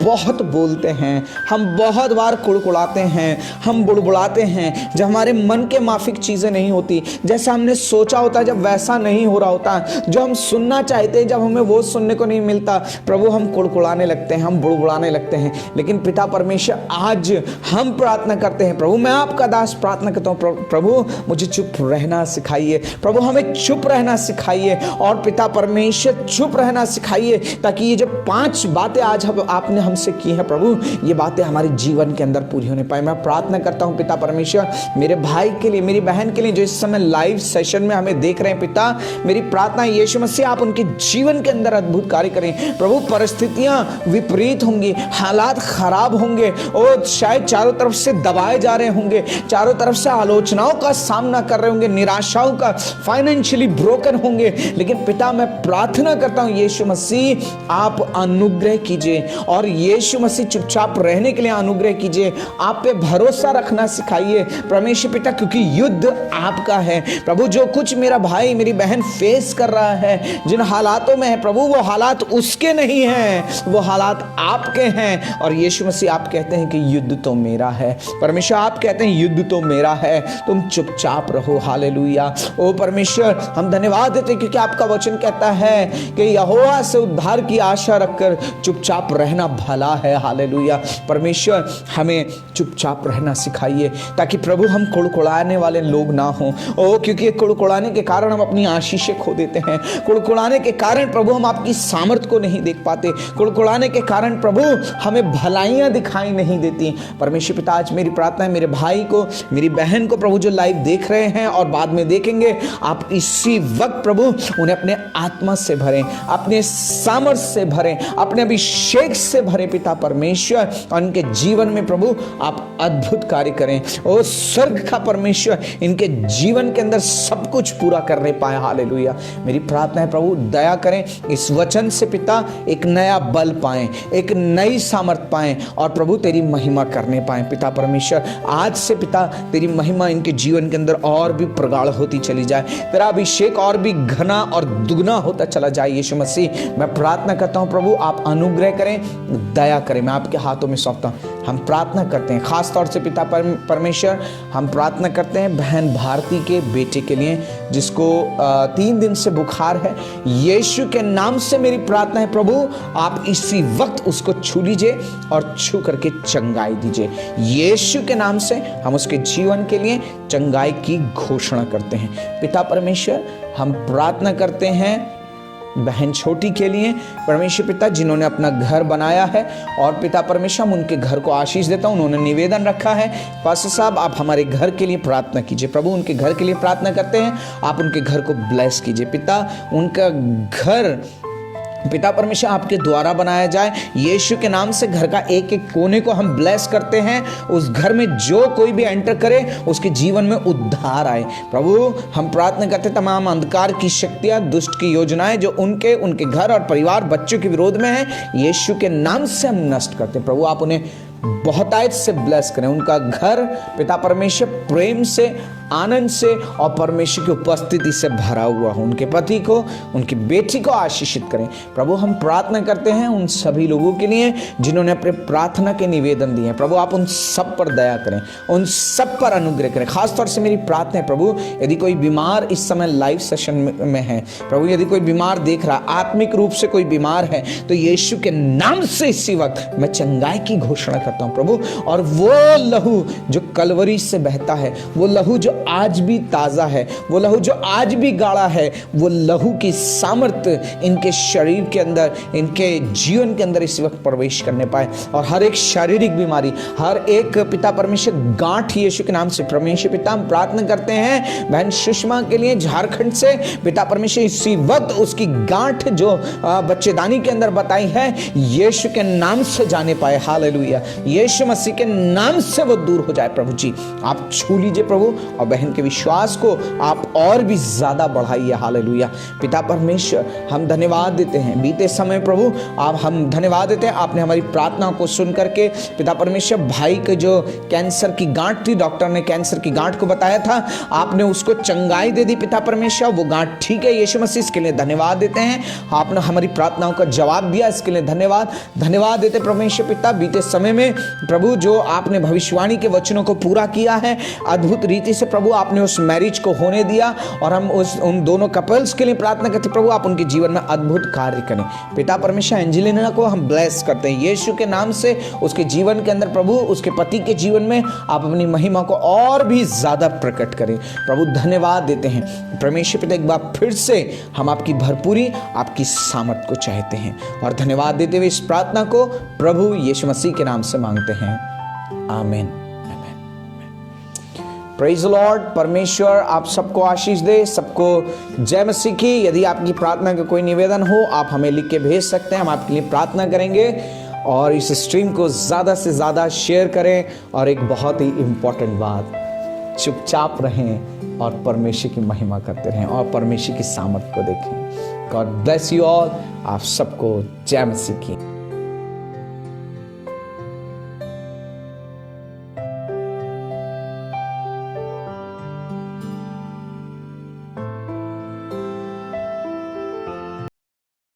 S1: बहुत बोलते हैं, हम बहुत बार कुड़कुड़ाते हैं, हम बुड़बुड़ाते हैं, जब हमारे मन के माफिक चीज़ें नहीं होती, जैसा हमने सोचा होता जब वैसा नहीं हो रहा होता, जो हम सुनना चाहते हैं जब हमें वो सुनने को नहीं मिलता, प्रभु हम कुड़कुड़ाने लगते हैं, हम बुड़बुड़ाने लगते हैं। लेकिन पिता परमेश्वर, आज हम प्रार्थना करते हैं प्रभु, मैं आपका दास प्रार्थना करता हूँ प्रभु, मुझे चुप रहना सिखाइए प्रभु, हमें चुप रहना सिखाइए। और पिता परमेश्वर, चुप रहना सिखाइए ताकि ये जो 5 बातें आज आपने हमसे की है प्रभु, ये बातें हमारे जीवन के अंदर पूरी होने पाए। मैं प्रार्थना करता हूँ पिता परमेश्वर, मेरे भाई के लिए, मेरी बहन के लिए जो इस समय लाइव सेशन में हमें देख रहे हैं पिता, मेरी प्रार्थना है यीशु मसीह आप उनके जीवन के अंदर अद्भुत कार्य करें प्रभु। परिस्थितियां विपरीत होंगी, हालात खराब होंगे और शायद चारों तरफ से दबाए जा रहे होंगे, चारों तरफ से आलोचनाओं का सामना कर रहे होंगे, निराशाओं का, फाइनेंशियली ब्रोकन होंगे, लेकिन पिता मैं प्रार्थना करता हूं यीशु मसीह आप अनुग्रह कीजिए और यीशु मसीह चुपचाप रहने के लिए अनुग्रह कीजिए, आप पे भरोसा रखना सिखाइए परमेश्वर पिता, क्योंकि युद्ध आपका है प्रभु। जो कुछ मेरा भाई मेरी बहन फेस कर रहा है, जिन हालातों में है प्रभु, वो हालात उसके नहीं हैं, वो हालात आपके हैं। और यीशु मसीह आप कहते हैं कि युद्ध तो मेरा है परमेश्वर, आप कहते हैं युद्ध तो मेरा है, तुम चुपचाप रहो। हालेलुया। ओ परमेश्वर, हम धन्यवाद देते हैं क्योंकि आपका वचन कहता है कि यहोवा से उद्धार की आशा रखकर चुपचाप रहना भला है। हालेलुया। परमेश्वर, हमें चुपचाप रहना सिखाइए ताकि प्रभु हम कुड़कुड़ाने वाले लोग ना हों। ओ क्योंकि कुड़कुड़ाने के कारण हम अपनी आशीषें खो देते हैं, कुड़कुड़ाने के कारण प्रभु हम आपकी सामर्थ को नहीं देख पाते, कुड़कुड़ाने के कारण प्रभु हमें भलाइयां दिखाई नहीं देती। परमेश्वर पिता, आज मेरी प्रार्थना है मेरे भाई को, मेरी बहन को प्रभु जो लाइव देख रहे हैं और बाद में देखेंगे, आप इसी वक्त प्रभु उन्हें अपने आत्मा से भरें, अपने सामर्थ से भरें, अपने अभिषेक से भरें पिता परमेश्वर, और इनके जीवन में प्रभु आप अद्भुत कार्य करें। ओ स्वर्ग का परमेश्वर इनके जीवन के अंदर सब कुछ पूरा करने पाए। हालेलुया। मेरी प्रार्थना है प्रभु दया करें, इस वचन से पिता एक नया बल पाएं, एक नई सामर्थ पाएं और प्रभु तेरी महिमा करने पाएं पिता परमेश्वर। आज से पिता तेरी महिमा इनके जीवन के अंदर और भी प्रगाढ़ होती चली जाए, तेरा अभिषेक और भी घना और दुगना होता चला जाए। यीशु मसीह मैं प्रार्थना करता हूं प्रभु आप अनुग्रह करें, दया करें, मैं आपके हाथों में सौंपता हूं। हम प्रार्थना करते हैं, खास तौर से पिता परमेश्वर हम प्रार्थना करते हैं बहन भारती के बेटे के लिए जिसको 3 दिन से बुखार है। यीशु के नाम से मेरी प्रार्थना है प्रभु, आप इसी वक्त उसको छू लीजिए और छू करके चंगाई दीजिए। यीशु के नाम से हम उसके जीवन के लिए चंगाई की घोषणा करते हैं। पिता परमेश्वर हम प्रार्थना करते हैं बहन छोटी के लिए परमेश्वर पिता, जिन्होंने अपना घर बनाया है, और पिता परमेश्वर हम उनके घर को आशीष देता हूं। उन्होंने निवेदन रखा है पास्टर साहब आप हमारे घर के लिए प्रार्थना कीजिए। प्रभु उनके घर के लिए प्रार्थना करते हैं, आप उनके घर को ब्लेस कीजिए पिता। उनका घर पिता परमेश्वर आपके द्वारा बनाया जाए। यीशु के नाम से घर का एक एक कोने को हम ब्लेस करते हैं। उस घर में जो कोई भी एंटर करे उसके जीवन में उद्धार आए। प्रभु हम प्रार्थना करते हैं तमाम अंधकार की शक्तियां, दुष्ट की योजनाएं जो उनके घर और परिवार बच्चों के विरोध में है, यीशु के नाम से हम नष्ट करते हैं। प्रभु आप उन्हें बहुतायत से ब्लेस करें। उनका घर पिता परमेश्वर प्रेम से, आनंद से और परमेश्वर की उपस्थिति से भरा हुआ हो। उनके पति को, उनकी बेटी को आशीषित करें। प्रभु हम प्रार्थना करते हैं उन सभी लोगों के लिए जिन्होंने अपने प्रार्थना के निवेदन दिए हैं। प्रभु आप उन सब पर दया करें, उन सब पर अनुग्रह करें। खासतौर से मेरी प्रार्थना है प्रभु, यदि कोई बीमार इस समय लाइव सेशन में है, प्रभु यदि कोई बीमार देख रहा, आत्मिक रूप से कोई बीमार है, तो यीशु के नाम से इसी वक्त मैं चंगाई की घोषणा करता हूं प्रभु। और वो लहू जो कलवरी से बहता है, वो लहू जो आज भी ताजा है, वो लहू जो आज भी गाढ़ा है, वो लहू की सामर्थ्य इनके शरीर के अंदर, इनके जीवन के अंदर इस वक्त प्रवेश करने पाए। और हर एक शारीरिक बीमारी, हर एक पिता परमेश्वर गांठ यीशु के नाम से परमेश्वर पिता हम प्रार्थना करते हैं बहन सुषमा के लिए झारखंड से। पिता परमेश्वर इसी वक्त उसकी गांठ जो बच्चेदानी के अंदर बताई है, यीशु के नाम से जाने पाए। हालेलुया, यीशु मसीह के नाम से वो दूर हो जाए। प्रभु जी आप छू लीजिए प्रभु, और बहन के विश्वास को आप और भी ज्यादा बढ़ाइए। हालेलुया। पिता परमेश्वर हम धन्यवाद देते हैं बीते समय प्रभु, आप हम धन्यवाद देते हैं आपने हमारी प्रार्थना को सुन करके पिता परमेश्वर भाई के जो कैंसर की गांठ थी, डॉक्टर ने कैंसर की गांठ को बताया था, आपने उसको चंगाई दे दी पिता परमेश्वर। वो गांठ ठीक है यीशु मसीह, इसके लिए धन्यवाद देते हैं। आपने हमारी प्रार्थनाओं का जवाब दिया, इसके लिए धन्यवाद देते परमेश्वर पिता। बीते समय में प्रभु जो आपने भविष्यवाणी के वचनों को पूरा किया है अद्भुत रीति से प्रभु, आपने उस मैरिज को होने दिया, और हम उन दोनों कपल्स के लिए प्रार्थना करते प्रभु आप उनके जीवन में अद्भुत कार्य करें। पिता परमेश्वर एंजेलिना को हम ब्लेस करते हैं यीशु के नाम से, उसके जीवन के अंदर प्रभु, उसके पति के जीवन में आप अपनी महिमा को और भी ज्यादा प्रकट करें। प्रभु धन्यवाद देते हैं परमेश्वर पिता, एक बार फिर से हम आपकी भरपूरी, आपकी सामर्थ को चाहते हैं, और धन्यवाद देते हुए इस प्रार्थना को प्रभु यीशु मसीह के नाम से मांगते हैं, आमीन। Praise the Lord. परमेश्वर आप सबको आशीष दे, सबको जय मसीह की। यदि आपकी प्रार्थना का कोई निवेदन हो आप हमें लिख के भेज सकते हैं, हम आपके लिए प्रार्थना करेंगे। और इस स्ट्रीम को ज़्यादा से ज़्यादा शेयर करें। और एक बहुत ही इम्पोर्टेंट बात, चुपचाप रहें और परमेश्वर की महिमा करते रहें और परमेश्वर की सामर्थ को देखें। God bless you all. आप सबको जय मसीह की।